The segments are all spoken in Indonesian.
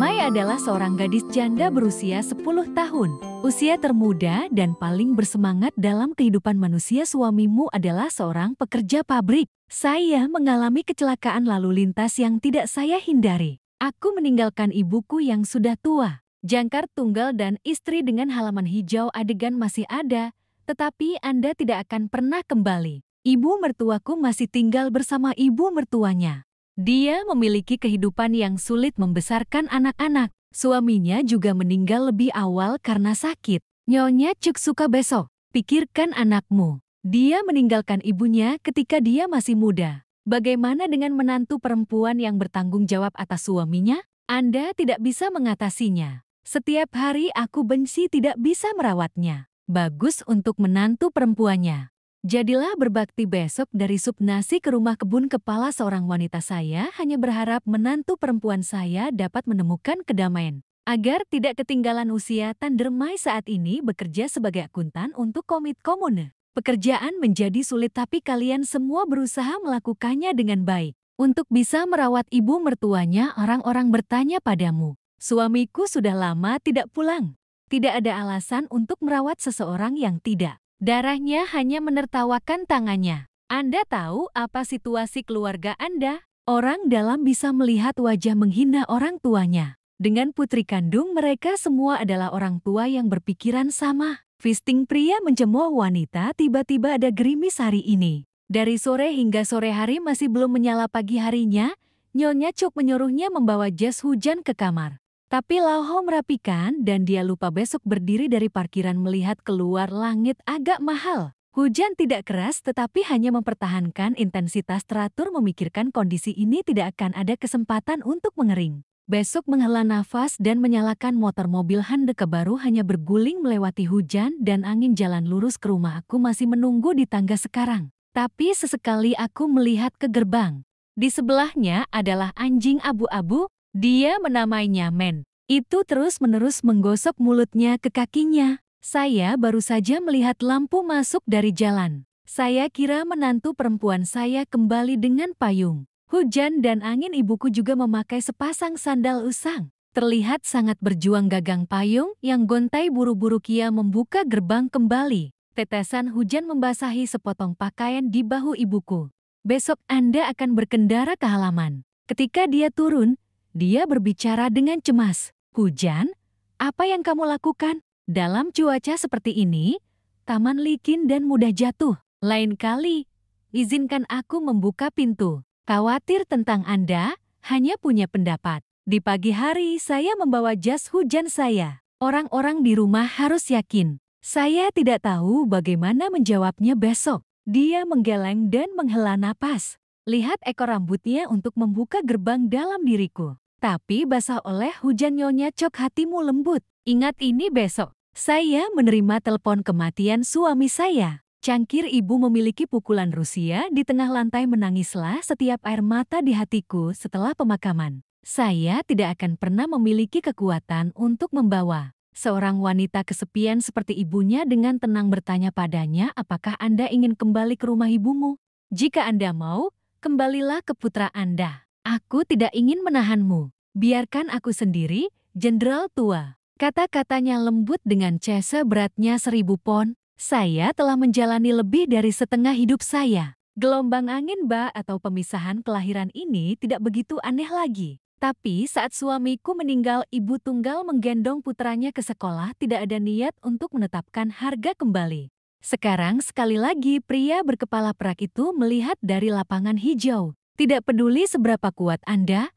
Mai adalah seorang gadis janda berusia 10 tahun. Usia termuda dan paling bersemangat dalam kehidupan manusia. Suamimu adalah seorang pekerja pabrik. Saya mengalami kecelakaan lalu lintas yang tidak saya hindari. Aku meninggalkan ibuku yang sudah tua. Jangkar tunggal dan istri dengan halaman hijau. Adegan masih ada, tetapi Anda tidak akan pernah kembali. Ibu mertuaku masih tinggal bersama ibu mertuanya. Dia memiliki kehidupan yang sulit membesarkan anak-anak. Suaminya juga meninggal lebih awal karena sakit. Nyonya Cuk suka besok. Pikirkan anakmu. Dia meninggalkan ibunya ketika dia masih muda. Bagaimana dengan menantu perempuan yang bertanggung jawab atas suaminya? Anda tidak bisa mengatasinya. Setiap hari aku benci tidak bisa merawatnya. Bagus untuk menantu perempuannya. Jadilah berbakti besok. Dari sup nasi ke rumah kebun kepala seorang wanita. Saya hanya berharap menantu perempuan saya dapat menemukan kedamaian. Agar tidak ketinggalan usia. Tandermai saat ini bekerja sebagai akuntan untuk komit komune. Pekerjaan menjadi sulit tapi kalian semua berusaha melakukannya dengan baik. Untuk bisa merawat ibu mertuanya, orang-orang bertanya padamu. Suamiku sudah lama tidak pulang. Tidak ada alasan untuk merawat seseorang yang tidak. Darahnya hanya menertawakan tangannya. Anda tahu apa situasi keluarga Anda? Orang dalam bisa melihat wajah menghina orang tuanya. Dengan putri kandung mereka semua adalah orang tua yang berpikiran sama. Fisting pria mencemooh wanita. Tiba-tiba ada gerimis hari ini. Dari sore hingga sore hari masih belum menyala pagi harinya. Nyonya Cuk menyuruhnya membawa jas hujan ke kamar. Tapi Lauho merapikan dan dia lupa. Besok berdiri dari parkiran melihat keluar langit agak mahal. Hujan tidak keras tetapi hanya mempertahankan intensitas teratur. Memikirkan kondisi ini tidak akan ada kesempatan untuk mengering. Besok menghela nafas dan menyalakan motor. Mobil Handeke baru hanya berguling melewati hujan dan angin. Jalan lurus ke rumah. Aku masih menunggu di tangga sekarang. Tapi sesekali aku melihat ke gerbang. Di sebelahnya adalah anjing abu-abu. Dia menamainya Men. Itu terus-menerus menggosok mulutnya ke kakinya. Saya baru saja melihat lampu masuk dari jalan. Saya kira menantu perempuan saya kembali dengan payung. Hujan dan angin. Ibuku juga memakai sepasang sandal usang. Terlihat sangat berjuang. Gagang payung yang gontai. Buru-buru Kia membuka gerbang kembali. Tetesan hujan membasahi sepotong pakaian di bahu ibuku. Besok Anda akan berkendara ke halaman. Ketika dia turun, dia berbicara dengan cemas. Hujan? Apa yang kamu lakukan? Dalam cuaca seperti ini, taman licin dan mudah jatuh. Lain kali, izinkan aku membuka pintu. Khawatir tentang Anda, hanya punya pendapat. Di pagi hari saya membawa jas hujan saya. Orang-orang di rumah harus yakin. Saya tidak tahu bagaimana menjawabnya besok. Dia menggeleng dan menghela napas. Lihat ekor rambutnya untuk membuka gerbang dalam diriku. Tapi basah oleh hujan. Nyonya Cok, hatimu lembut. Ingat ini besok. Saya menerima telepon kematian suami saya. Cangkir ibu memiliki pukulan Rusia. Di tengah lantai menangislah setiap air mata di hatiku setelah pemakaman. Saya tidak akan pernah memiliki kekuatan untuk membawa seorang wanita kesepian seperti ibunya. Dengan tenang bertanya padanya, apakah Anda ingin kembali ke rumah ibumu? Jika Anda mau, kembalilah ke putra Anda. Aku tidak ingin menahanmu. Biarkan aku sendiri, jenderal tua. Kata-katanya lembut dengan cese beratnya 1000 pon. Saya telah menjalani lebih dari setengah hidup saya. Gelombang angin atau pemisahan kelahiran ini tidak begitu aneh lagi. Tapi saat suamiku meninggal, ibu tunggal menggendong putranya ke sekolah. Tidak ada niat untuk menetapkan harga kembali. Sekarang sekali lagi pria berkepala perak itu melihat dari lapangan hijau. Tidak peduli seberapa kuat Anda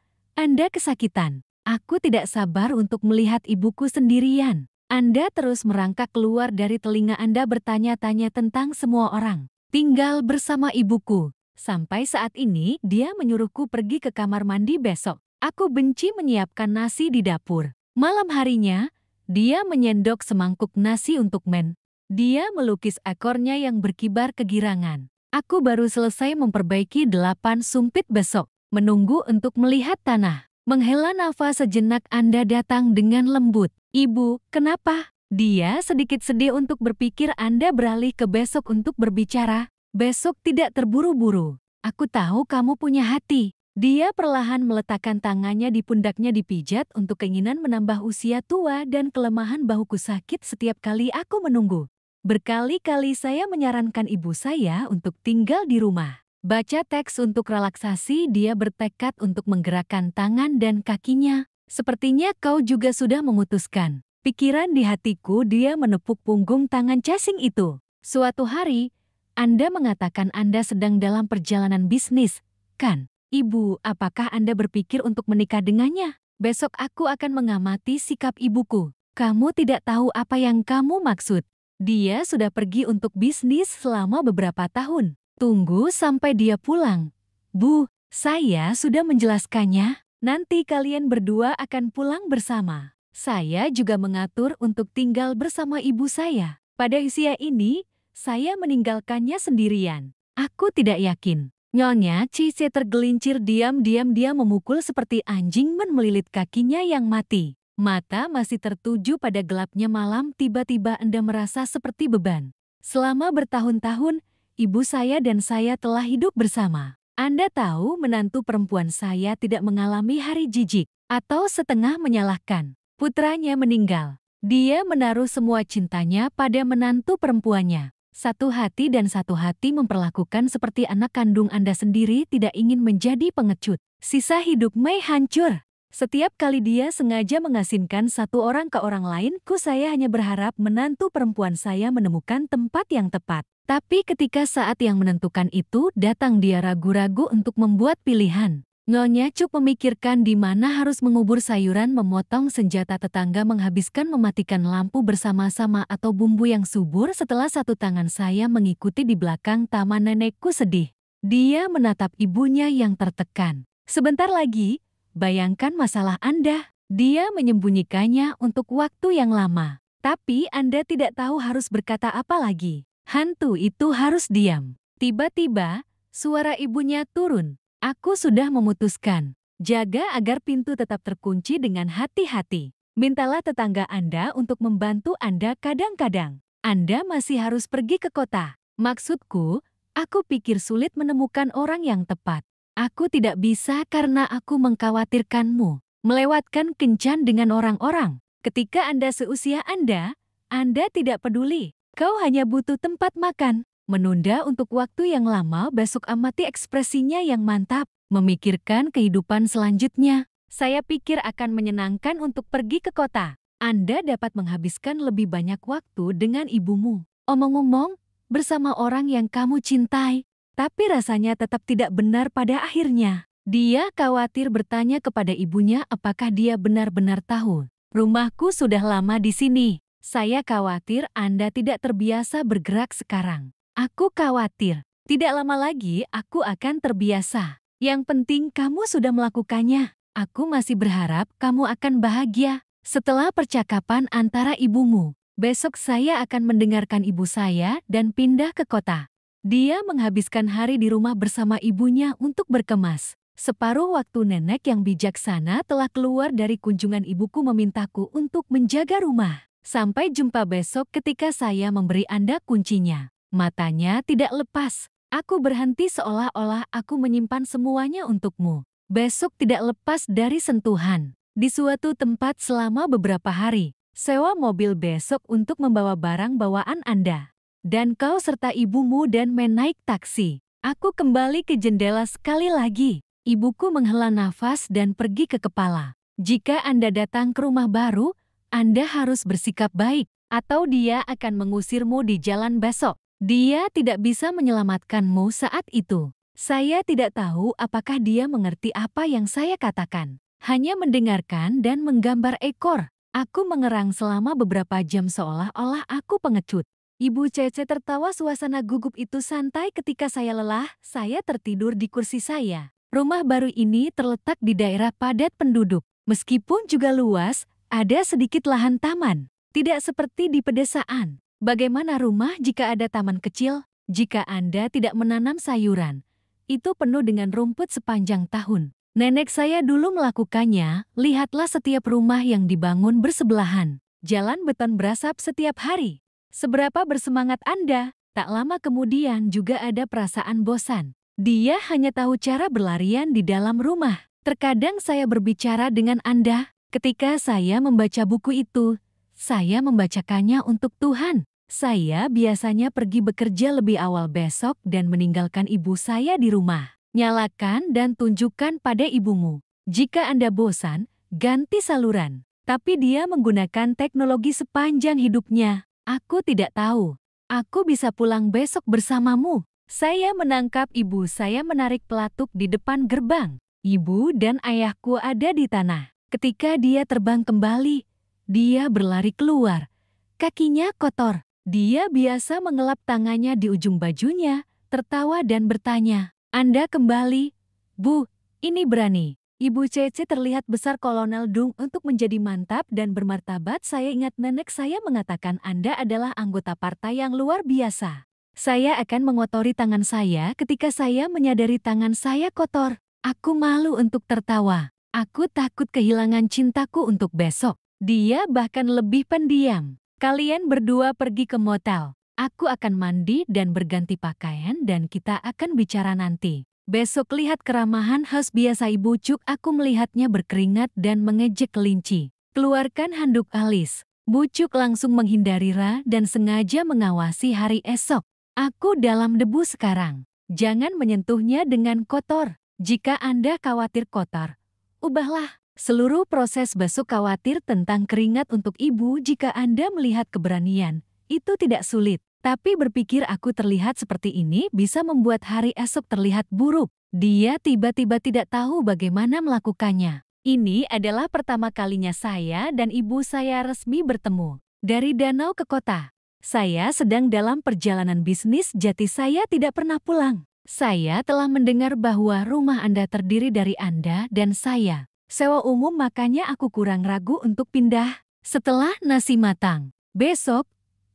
kesakitan. Aku tidak sabar untuk melihat ibuku sendirian. Anda terus merangkak keluar dari telinga Anda bertanya-tanya tentang semua orang. Tinggal bersama ibuku. Sampai saat ini dia menyuruhku pergi ke kamar mandi besok. Aku benci menyiapkan nasi di dapur. Malam harinya, dia menyendok semangkuk nasi untuk Men. Dia melukis ekornya yang berkibar kegirangan. Aku baru selesai memperbaiki 8 sumpit besok. Menunggu untuk melihat tanah. Menghela nafas sejenak. Anda datang dengan lembut. Ibu, kenapa? Dia sedikit sedih untuk berpikir. Anda beralih ke besok untuk berbicara. Besok tidak terburu-buru. Aku tahu kamu punya hati. Dia perlahan meletakkan tangannya di pundaknya dipijat untuk keinginan menambah usia tua dan kelemahan bahuku sakit setiap kali aku menunggu. Berkali-kali saya menyarankan ibu saya untuk tinggal di rumah. Baca teks untuk relaksasi, dia bertekad untuk menggerakkan tangan dan kakinya. Sepertinya kau juga sudah memutuskan. Pikiran di hatiku, dia menepuk punggung tangan casing itu. Suatu hari, Anda mengatakan Anda sedang dalam perjalanan bisnis, kan? Ibu, apakah Anda berpikir untuk menikah dengannya? Besok aku akan mengamati sikap ibuku. Kamu tidak tahu apa yang kamu maksud. Dia sudah pergi untuk bisnis selama beberapa tahun. Tunggu sampai dia pulang. Bu, saya sudah menjelaskannya. Nanti kalian berdua akan pulang bersama. Saya juga mengatur untuk tinggal bersama ibu saya. Pada usia ini, saya meninggalkannya sendirian. Aku tidak yakin. Nyonya Cice tergelincir diam-diam, dia memukul seperti anjing melilit kakinya yang mati. Mata masih tertuju pada gelapnya malam, tiba-tiba Anda merasa seperti beban. Selama bertahun-tahun, ibu saya dan saya telah hidup bersama. Anda tahu menantu perempuan saya tidak mengalami hari jijik atau setengah menyalahkan. Putranya meninggal. Dia menaruh semua cintanya pada menantu perempuannya. Satu hati dan satu hati memperlakukan seperti anak kandung Anda sendiri, tidak ingin menjadi pengecut. Sisa hidup Mei hancur. Setiap kali dia sengaja mengasingkan satu orang ke orang lain, saya hanya berharap menantu perempuan saya menemukan tempat yang tepat. Tapi ketika saat yang menentukan itu datang, dia ragu-ragu untuk membuat pilihan. Nyonya Cuk memikirkan di mana harus mengubur sayuran, memotong senjata tetangga, menghabiskan mematikan lampu bersama-sama, atau bumbu yang subur. Setelah satu tangan saya mengikuti di belakang taman, nenekku sedih. Dia menatap ibunya yang tertekan. Sebentar lagi, bayangkan masalah Anda. Dia menyembunyikannya untuk waktu yang lama. Tapi Anda tidak tahu harus berkata apa lagi. Hantu itu harus diam. Tiba-tiba, suara ibunya turun. Aku sudah memutuskan. Jaga agar pintu tetap terkunci dengan hati-hati. Mintalah tetangga Anda untuk membantu Anda kadang-kadang. Anda masih harus pergi ke kota. Maksudku, aku pikir sulit menemukan orang yang tepat. Aku tidak bisa karena aku mengkhawatirkanmu. Melewatkan kencan dengan orang-orang. Ketika Anda seusia Anda tidak peduli. Kau hanya butuh tempat makan. Menunda untuk waktu yang lama, besok amati ekspresinya yang mantap. Memikirkan kehidupan selanjutnya. Saya pikir akan menyenangkan untuk pergi ke kota. Anda dapat menghabiskan lebih banyak waktu dengan ibumu. Omong-omong, bersama orang yang kamu cintai. Tapi rasanya tetap tidak benar pada akhirnya. Dia khawatir bertanya kepada ibunya apakah dia benar-benar tahu. Rumahku sudah lama di sini. Saya khawatir Anda tidak terbiasa bergerak sekarang. Aku khawatir, tidak lama lagi aku akan terbiasa. Yang penting kamu sudah melakukannya. Aku masih berharap kamu akan bahagia. Setelah percakapan antara ibumu, besok saya akan mendengarkan ibu saya dan pindah ke kota. Dia menghabiskan hari di rumah bersama ibunya untuk berkemas. Separuh waktu nenek yang bijaksana telah keluar dari kunjungan ibuku memintaku untuk menjaga rumah. Sampai jumpa besok ketika saya memberi Anda kuncinya. Matanya tidak lepas. Aku berhenti seolah-olah aku menyimpan semuanya untukmu. Besok tidak lepas dari sentuhan. Di suatu tempat selama beberapa hari. Sewa mobil besok untuk membawa barang bawaan Anda. Dan kau serta ibumu dan naik taksi. Aku kembali ke jendela sekali lagi. Ibuku menghela nafas dan pergi ke kepala. Jika Anda datang ke rumah baru, Anda harus bersikap baik. Atau dia akan mengusirmu di jalan besok. Dia tidak bisa menyelamatkanmu saat itu. Saya tidak tahu apakah dia mengerti apa yang saya katakan. Hanya mendengarkan dan menggambar ekor. Aku mengerang selama beberapa jam seolah-olah aku pengecut. Ibu Cece tertawa, suasana gugup itu santai ketika saya lelah. Saya tertidur di kursi saya. Rumah baru ini terletak di daerah padat penduduk. Meskipun juga luas, ada sedikit lahan taman. Tidak seperti di pedesaan. Bagaimana rumah jika ada taman kecil? Jika Anda tidak menanam sayuran, itu penuh dengan rumput sepanjang tahun. Nenek saya dulu melakukannya. Lihatlah setiap rumah yang dibangun bersebelahan. Jalan beton berasap setiap hari. Seberapa bersemangat Anda? Tak lama kemudian juga ada perasaan bosan. Dia hanya tahu cara berlarian di dalam rumah. Terkadang saya berbicara dengan Anda. Ketika saya membaca buku itu, saya membacakannya untuk Tuhan. Saya biasanya pergi bekerja lebih awal besok dan meninggalkan ibu saya di rumah. Nyalakan dan tunjukkan pada ibumu. Jika Anda bosan, ganti saluran. Tapi dia menggunakan teknologi sepanjang hidupnya. Aku tidak tahu. Aku bisa pulang besok bersamamu. Saya menangkap ibu saya menarik pelatuk di depan gerbang. Ibu dan ayahku ada di tanah. Ketika dia terbang kembali, dia berlari keluar. Kakinya kotor. Dia biasa mengelap tangannya di ujung bajunya, tertawa dan bertanya, "Anda kembali?" "Bu, ini berani." Ibu Cece terlihat besar Kolonel Dung untuk menjadi mantap dan bermartabat. Saya ingat nenek saya mengatakan Anda adalah anggota partai yang luar biasa. Saya akan mengotori tangan saya ketika saya menyadari tangan saya kotor. Aku malu untuk tertawa. Aku takut kehilangan cintaku untuk besok. Dia bahkan lebih pendiam. Kalian berdua pergi ke motel. Aku akan mandi dan berganti pakaian dan kita akan bicara nanti. Besok lihat keramahan house biasa Ibu Cuk. Aku melihatnya berkeringat dan mengejek kelinci. Keluarkan handuk alis. Bu Cuk langsung menghindari Ra dan sengaja mengawasi hari esok. Aku dalam debu sekarang. Jangan menyentuhnya dengan kotor. Jika Anda khawatir kotor, ubahlah. Seluruh proses basuh khawatir tentang keringat untuk ibu. Jika Anda melihat keberanian, itu tidak sulit. Tapi berpikir aku terlihat seperti ini bisa membuat hari esok terlihat buruk. Dia tiba-tiba tidak tahu bagaimana melakukannya. Ini adalah pertama kalinya saya dan ibu saya resmi bertemu. Dari danau ke kota. Saya sedang dalam perjalanan bisnis, jadi saya tidak pernah pulang. Saya telah mendengar bahwa rumah Anda terdiri dari Anda dan saya. Sewa umum, makanya aku kurang ragu untuk pindah. Setelah nasi matang, besok,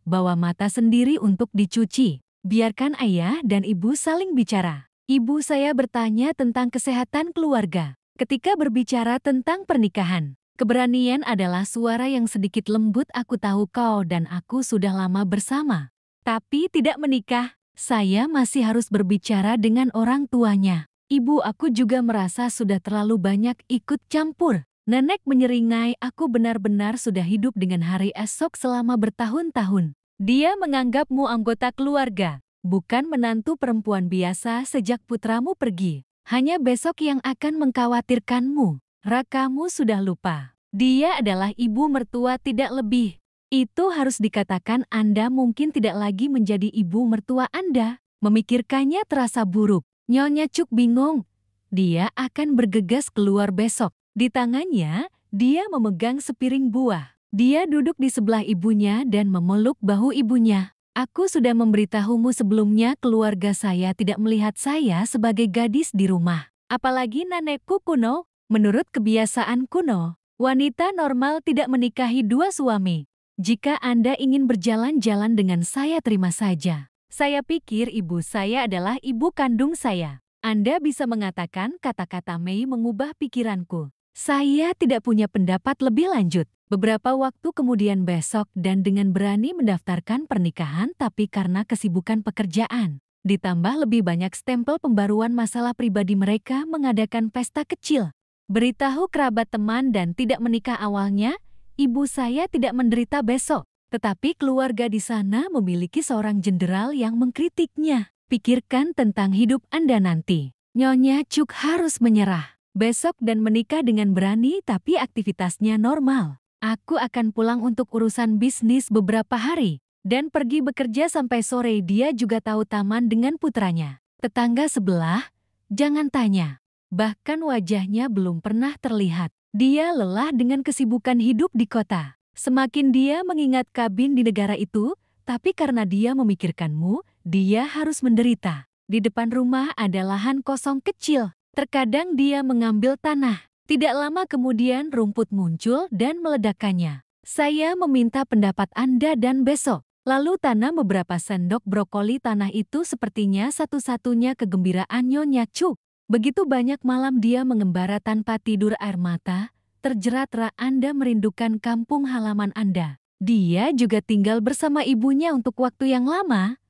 bawa mata sendiri untuk dicuci. Biarkan ayah dan ibu saling bicara. Ibu saya bertanya tentang kesehatan keluarga. Ketika berbicara tentang pernikahan, keberanian adalah suara yang sedikit lembut. Aku tahu kau dan aku sudah lama bersama, tapi tidak menikah. Saya masih harus berbicara dengan orang tuanya. Ibu aku juga merasa sudah terlalu banyak ikut campur. Nenek menyeringai, aku benar-benar sudah hidup dengan hari esok selama bertahun-tahun. Dia menganggapmu anggota keluarga, bukan menantu perempuan biasa sejak putramu pergi. Hanya besok yang akan mengkhawatirkanmu. Rakamu sudah lupa. Dia adalah ibu mertua, tidak lebih. Itu harus dikatakan. Anda mungkin tidak lagi menjadi ibu mertua Anda. Memikirkannya terasa buruk. Nyonya Cuk bingung. Dia akan bergegas keluar besok. Di tangannya, dia memegang sepiring buah. Dia duduk di sebelah ibunya dan memeluk bahu ibunya. Aku sudah memberitahumu sebelumnya, keluarga saya tidak melihat saya sebagai gadis di rumah. Apalagi nenekku kuno. Menurut kebiasaan kuno, wanita normal tidak menikahi dua suami. Jika Anda ingin berjalan-jalan dengan saya, terima saja. Saya pikir ibu saya adalah ibu kandung saya. Anda bisa mengatakan kata-kata Mei mengubah pikiranku. Saya tidak punya pendapat lebih lanjut. Beberapa waktu kemudian besok dan dengan berani mendaftarkan pernikahan, tapi karena kesibukan pekerjaan, ditambah lebih banyak stempel pembaruan masalah pribadi, mereka mengadakan pesta kecil. Beritahu kerabat teman dan tidak menikah. Awalnya, ibu saya tidak menderita besok, tetapi keluarga di sana memiliki seorang jenderal yang mengkritiknya. Pikirkan tentang hidup Anda nanti. Nyonya Cuk harus menyerah besok dan menikah dengan berani, tapi aktivitasnya normal. Aku akan pulang untuk urusan bisnis beberapa hari dan pergi bekerja sampai sore. Dia juga tahu taman dengan putranya. Tetangga sebelah, jangan tanya. Bahkan wajahnya belum pernah terlihat. Dia lelah dengan kesibukan hidup di kota. Semakin dia mengingat kabin di negara itu, tapi karena dia memikirkanmu, dia harus menderita. Di depan rumah ada lahan kosong kecil. Terkadang dia mengambil tanah. Tidak lama kemudian rumput muncul dan meledakkannya. Saya meminta pendapat Anda dan besok. Lalu tanam beberapa sendok brokoli. Tanah itu sepertinya satu-satunya kegembiraan Nyonya Cuk. Begitu banyak malam dia mengembara tanpa tidur, air mata terjerat. Ra, Anda merindukan kampung halaman Anda. Dia juga tinggal bersama ibunya untuk waktu yang lama.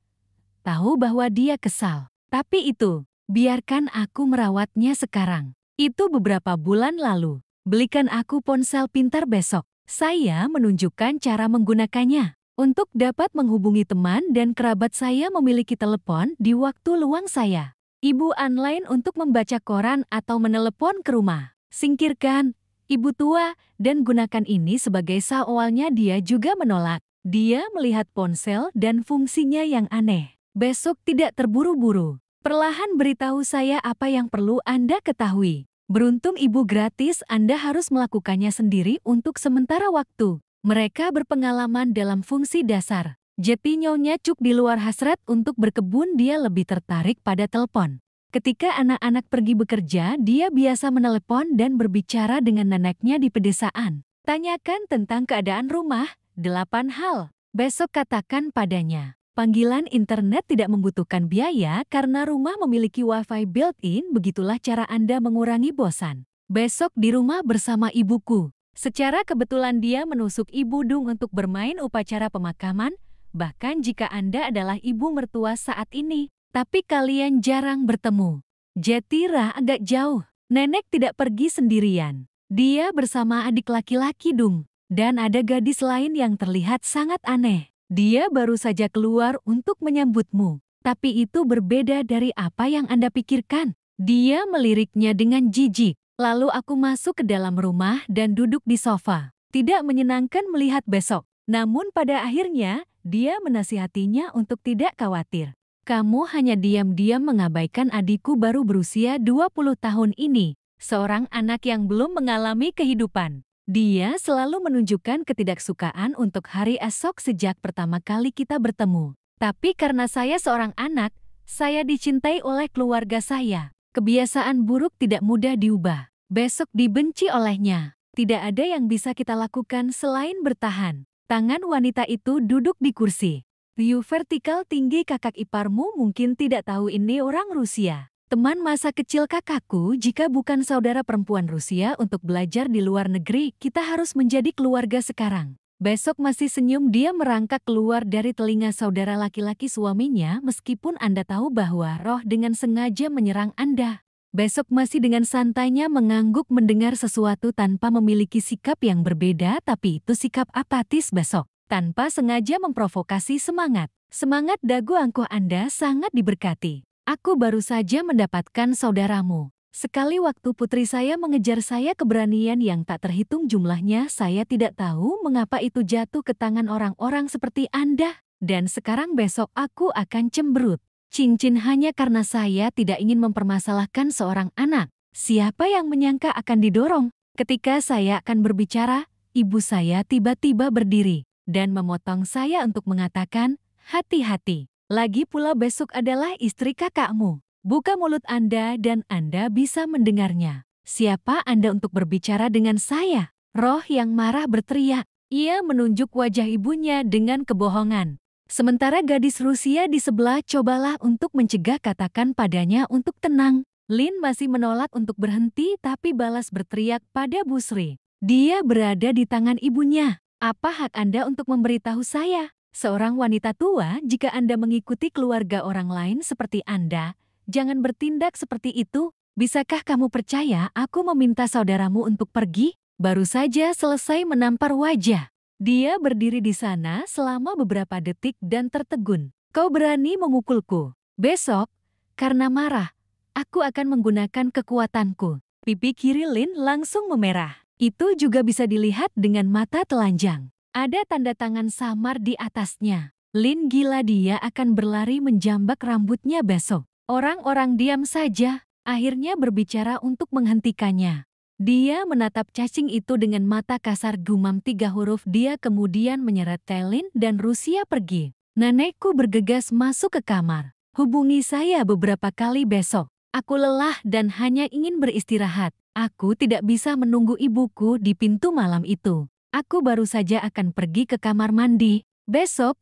Tahu bahwa dia kesal. Tapi itu Biarkan aku merawatnya sekarang. Itu beberapa bulan lalu. Belikan aku ponsel pintar besok. Saya menunjukkan cara menggunakannya. Untuk dapat menghubungi teman dan kerabat saya memiliki telepon di waktu luang saya. Ibu online untuk membaca koran atau menelepon ke rumah. Singkirkan, ibu tua, dan gunakan ini sebagai awalnya dia juga menolak. Dia melihat ponsel dan fungsinya yang aneh. Besok tidak terburu-buru. Perlahan beritahu saya apa yang perlu Anda ketahui. Beruntung ibu gratis, Anda harus melakukannya sendiri untuk sementara waktu. Mereka berpengalaman dalam fungsi dasar. Jadi Nyonya Cuk di luar hasrat untuk berkebun, dia lebih tertarik pada telepon. Ketika anak-anak pergi bekerja, dia biasa menelepon dan berbicara dengan neneknya di pedesaan. Tanyakan tentang keadaan rumah, 8 hal. Besok katakan padanya. Panggilan internet tidak membutuhkan biaya karena rumah memiliki wifi built-in, begitulah cara Anda mengurangi bosan. Besok di rumah bersama ibuku. Secara kebetulan dia menusuk ibu Dung untuk bermain upacara pemakaman, bahkan jika Anda adalah ibu mertua saat ini, tapi kalian jarang bertemu. Jetira agak jauh. Nenek tidak pergi sendirian. Dia bersama adik laki-laki Dung, dan ada gadis lain yang terlihat sangat aneh. Dia baru saja keluar untuk menyambutmu, tapi itu berbeda dari apa yang Anda pikirkan. Dia meliriknya dengan jijik. Lalu aku masuk ke dalam rumah dan duduk di sofa. Tidak menyenangkan melihat besok. Namun pada akhirnya, dia menasihatinya untuk tidak khawatir. Kamu hanya diam-diam mengabaikan adikku baru berusia 20 tahun ini, seorang anak yang belum mengalami kehidupan. Dia selalu menunjukkan ketidaksukaan untuk hari esok sejak pertama kali kita bertemu. Tapi karena saya seorang anak, saya dicintai oleh keluarga saya. Kebiasaan buruk tidak mudah diubah. Besok dibenci olehnya. Tidak ada yang bisa kita lakukan selain bertahan. Tangan wanita itu duduk di kursi. View vertikal tinggi kakak iparmu mungkin tidak tahu ini orang Rusia. Teman masa kecil kakakku, jika bukan saudara perempuan Rusia untuk belajar di luar negeri, kita harus menjadi keluarga sekarang. Besok masih senyum, dia merangkak keluar dari telinga saudara laki-laki suaminya meskipun Anda tahu bahwa roh dengan sengaja menyerang Anda. Besok masih dengan santainya mengangguk mendengar sesuatu tanpa memiliki sikap yang berbeda, tapi itu sikap apatis besok. Tanpa sengaja memprovokasi semangat. Semangat dagu angkuh Anda sangat diberkati. Aku baru saja mendapatkan saudaramu. Sekali waktu putri saya mengejar saya, keberanian yang tak terhitung jumlahnya, saya tidak tahu mengapa itu jatuh ke tangan orang-orang seperti Anda. Dan sekarang besok aku akan cemberut. Cincin hanya karena saya tidak ingin mempermasalahkan seorang anak. Siapa yang menyangka akan didorong? Ketika saya akan berbicara, ibu saya tiba-tiba berdiri dan memotong saya untuk mengatakan, hati-hati. Lagi pula besok adalah istri kakakmu. Buka mulut Anda dan Anda bisa mendengarnya. Siapa Anda untuk berbicara dengan saya? Roh yang marah berteriak. Ia menunjuk wajah ibunya dengan kebohongan. Sementara gadis Rusia di sebelah cobalah untuk mencegah, katakan padanya untuk tenang. Lin masih menolak untuk berhenti tapi balas berteriak pada Busri. Dia berada di tangan ibunya. Apa hak Anda untuk memberitahu saya? Seorang wanita tua, jika Anda mengikuti keluarga orang lain seperti Anda, jangan bertindak seperti itu. Bisakah kamu percaya aku meminta saudaramu untuk pergi? Baru saja selesai menampar wajah. Dia berdiri di sana selama beberapa detik dan tertegun. Kau berani memukulku? Besok, karena marah, aku akan menggunakan kekuatanku. Pipi kiri Lin langsung memerah. Itu juga bisa dilihat dengan mata telanjang. Ada tanda tangan samar di atasnya. Lin gila, dia akan berlari menjambak rambutnya besok. Orang-orang diam saja, akhirnya berbicara untuk menghentikannya. Dia menatap cacing itu dengan mata kasar, gumam 3 huruf. Dia kemudian menyeret Lin dan Rusia pergi. Nenekku bergegas masuk ke kamar. Hubungi saya beberapa kali besok. Aku lelah dan hanya ingin beristirahat. Aku tidak bisa menunggu ibuku di pintu malam itu. Aku baru saja akan pergi ke kamar mandi. Besok,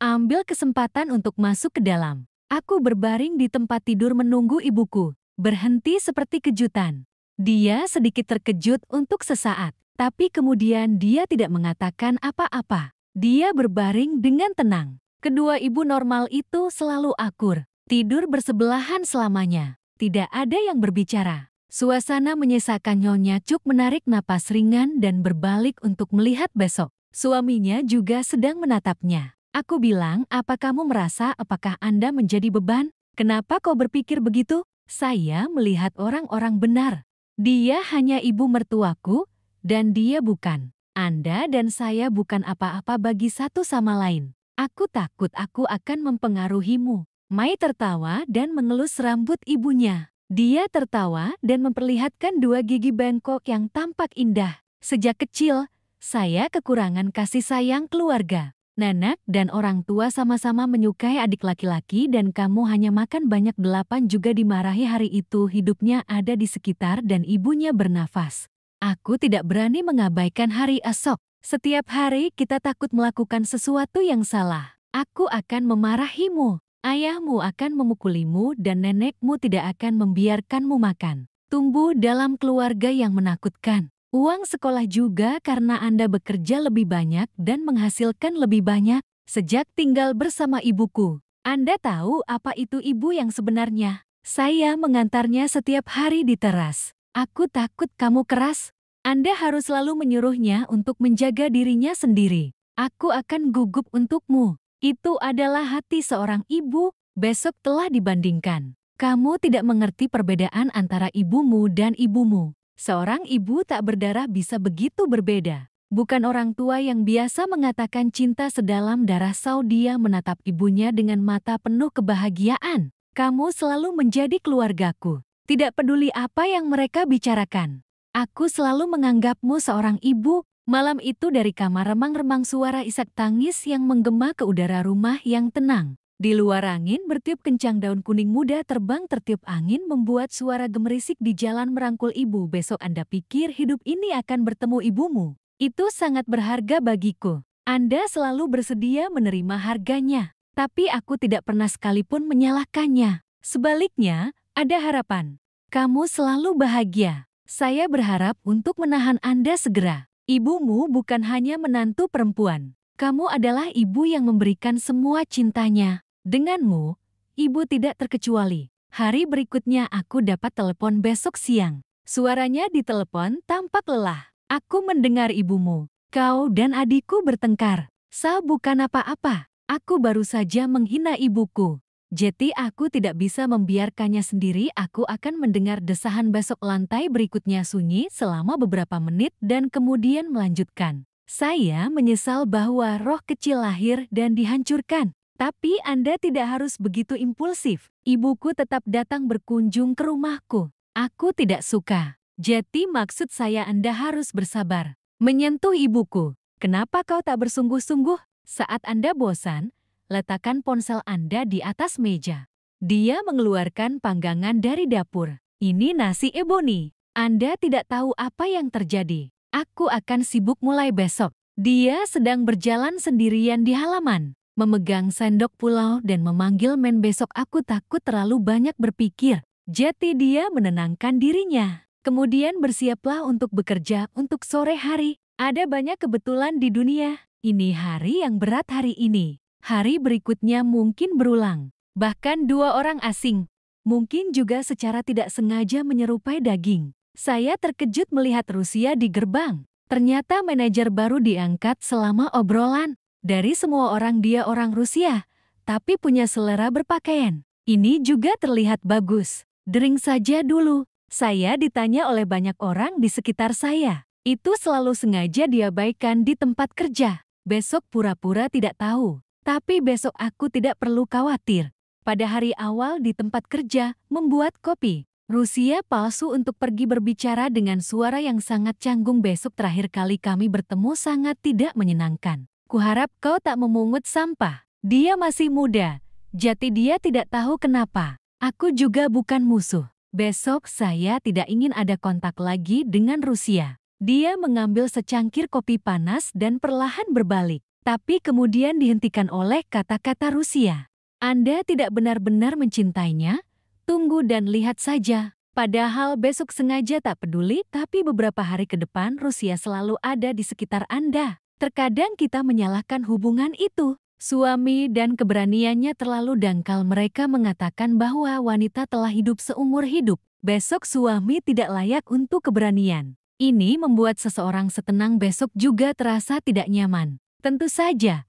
ambil kesempatan untuk masuk ke dalam. Aku berbaring di tempat tidur menunggu ibuku. Berhenti seperti kejutan. Dia sedikit terkejut untuk sesaat, tapi kemudian dia tidak mengatakan apa-apa. Dia berbaring dengan tenang. Kedua ibu normal itu selalu akur, tidur bersebelahan selamanya. Tidak ada yang berbicara. Suasana menyesakan. Nyonya Cuk menarik napas ringan dan berbalik untuk melihat besok. Suaminya juga sedang menatapnya. Aku bilang, apa kamu merasa apakah Anda menjadi beban? Kenapa kau berpikir begitu? Saya melihat orang-orang benar. Dia hanya ibu mertuaku, dan dia bukan. Anda dan saya bukan apa-apa bagi satu sama lain. Aku takut aku akan mempengaruhimu. Mai tertawa dan mengelus rambut ibunya. Dia tertawa dan memperlihatkan dua gigi bengkok yang tampak indah. Sejak kecil, saya kekurangan kasih sayang keluarga. Nenek dan orang tua sama-sama menyukai adik laki-laki dan kamu hanya makan banyak. 8 juga dimarahi hari itu. Hidupnya ada di sekitar dan ibunya bernafas. Aku tidak berani mengabaikan hari esok. Setiap hari kita takut melakukan sesuatu yang salah. Aku akan memarahimu. Ayahmu akan memukulimu dan nenekmu tidak akan membiarkanmu makan. Tumbuh dalam keluarga yang menakutkan. Uang sekolah juga karena Anda bekerja lebih banyak dan menghasilkan lebih banyak sejak tinggal bersama ibuku. Anda tahu apa itu ibu yang sebenarnya? Saya mengantarnya setiap hari di teras. Aku takut kamu keras. Anda harus selalu menyuruhnya untuk menjaga dirinya sendiri. Aku akan gugup untukmu. Itu adalah hati seorang ibu. Besok telah dibandingkan. Kamu tidak mengerti perbedaan antara ibumu dan ibumu. Seorang ibu tak berdarah bisa begitu berbeda. Bukan orang tua yang biasa mengatakan cinta sedalam darah. Dia menatap ibunya dengan mata penuh kebahagiaan. Kamu selalu menjadi keluargaku. Tidak peduli apa yang mereka bicarakan. Aku selalu menganggapmu seorang ibu. Malam itu dari kamar remang-remang suara isak tangis yang menggema ke udara rumah yang tenang. Di luar angin bertiup kencang, daun kuning muda terbang tertiup angin membuat suara gemerisik di jalan merangkul ibu. Besok Anda pikir hidup ini akan bertemu ibumu. Itu sangat berharga bagiku. Anda selalu bersedia menerima harganya. Tapi aku tidak pernah sekalipun menyalahkannya. Sebaliknya, ada harapan. Kamu selalu bahagia. Saya berharap untuk menahan Anda segera. Ibumu bukan hanya menantu perempuan. Kamu adalah ibu yang memberikan semua cintanya. Denganmu, ibu tidak terkecuali. Hari berikutnya aku dapat telepon besok siang. Suaranya di telepon tampak lelah. Aku mendengar ibumu. Kau dan adikku bertengkar. Bukan apa-apa. Aku baru saja menghina ibuku. Jadi aku tidak bisa membiarkannya sendiri. Aku akan mendengar desahan besok. Lantai berikutnya sunyi selama beberapa menit dan kemudian melanjutkan. Saya menyesal bahwa roh kecil lahir dan dihancurkan. Tapi Anda tidak harus begitu impulsif. Ibuku tetap datang berkunjung ke rumahku. Aku tidak suka. Jadi maksud saya Anda harus bersabar. Menyentuh ibuku. Kenapa kau tak bersungguh-sungguh? Saat Anda bosan, letakkan ponsel Anda di atas meja. Dia mengeluarkan panggangan dari dapur. Ini nasi eboni. Anda tidak tahu apa yang terjadi. Aku akan sibuk mulai besok. Dia sedang berjalan sendirian di halaman, memegang sendok pulau dan memanggil men. Besok aku takut terlalu banyak berpikir. Jadi dia menenangkan dirinya. Kemudian bersiaplah untuk bekerja untuk sore hari. Ada banyak kebetulan di dunia. Ini hari yang berat hari ini. Hari berikutnya mungkin berulang. Bahkan 2 orang asing. Mungkin juga secara tidak sengaja menyerupai daging. Saya terkejut melihat Rusia di gerbang. Ternyata manajer baru diangkat selama obrolan. Dari semua orang dia orang Rusia, tapi punya selera berpakaian. Ini juga terlihat bagus. Dering saja dulu. Saya ditanya oleh banyak orang di sekitar saya. Itu selalu sengaja diabaikan di tempat kerja. Besok pura-pura tidak tahu. Tapi besok aku tidak perlu khawatir. Pada hari awal di tempat kerja, membuat kopi. Rusia palsu untuk pergi berbicara dengan suara yang sangat canggung. Besok terakhir kali kami bertemu sangat tidak menyenangkan. Kuharap kau tak memungut sampah. Dia masih muda, jadi dia tidak tahu kenapa. Aku juga bukan musuh. Besok saya tidak ingin ada kontak lagi dengan Rusia. Dia mengambil secangkir kopi panas dan perlahan berbalik. Tapi kemudian dihentikan oleh kata-kata Rusia. Anda tidak benar-benar mencintainya? Tunggu dan lihat saja. Padahal besok sengaja tak peduli, tapi beberapa hari ke depan Rusia selalu ada di sekitar Anda. Terkadang kita menyalahkan hubungan itu. Suami dan keberaniannya terlalu dangkal. Mereka mengatakan bahwa wanita telah hidup seumur hidup. Besok suami tidak layak untuk keberanian. Ini membuat seseorang setenang besok juga terasa tidak nyaman. Tentu saja,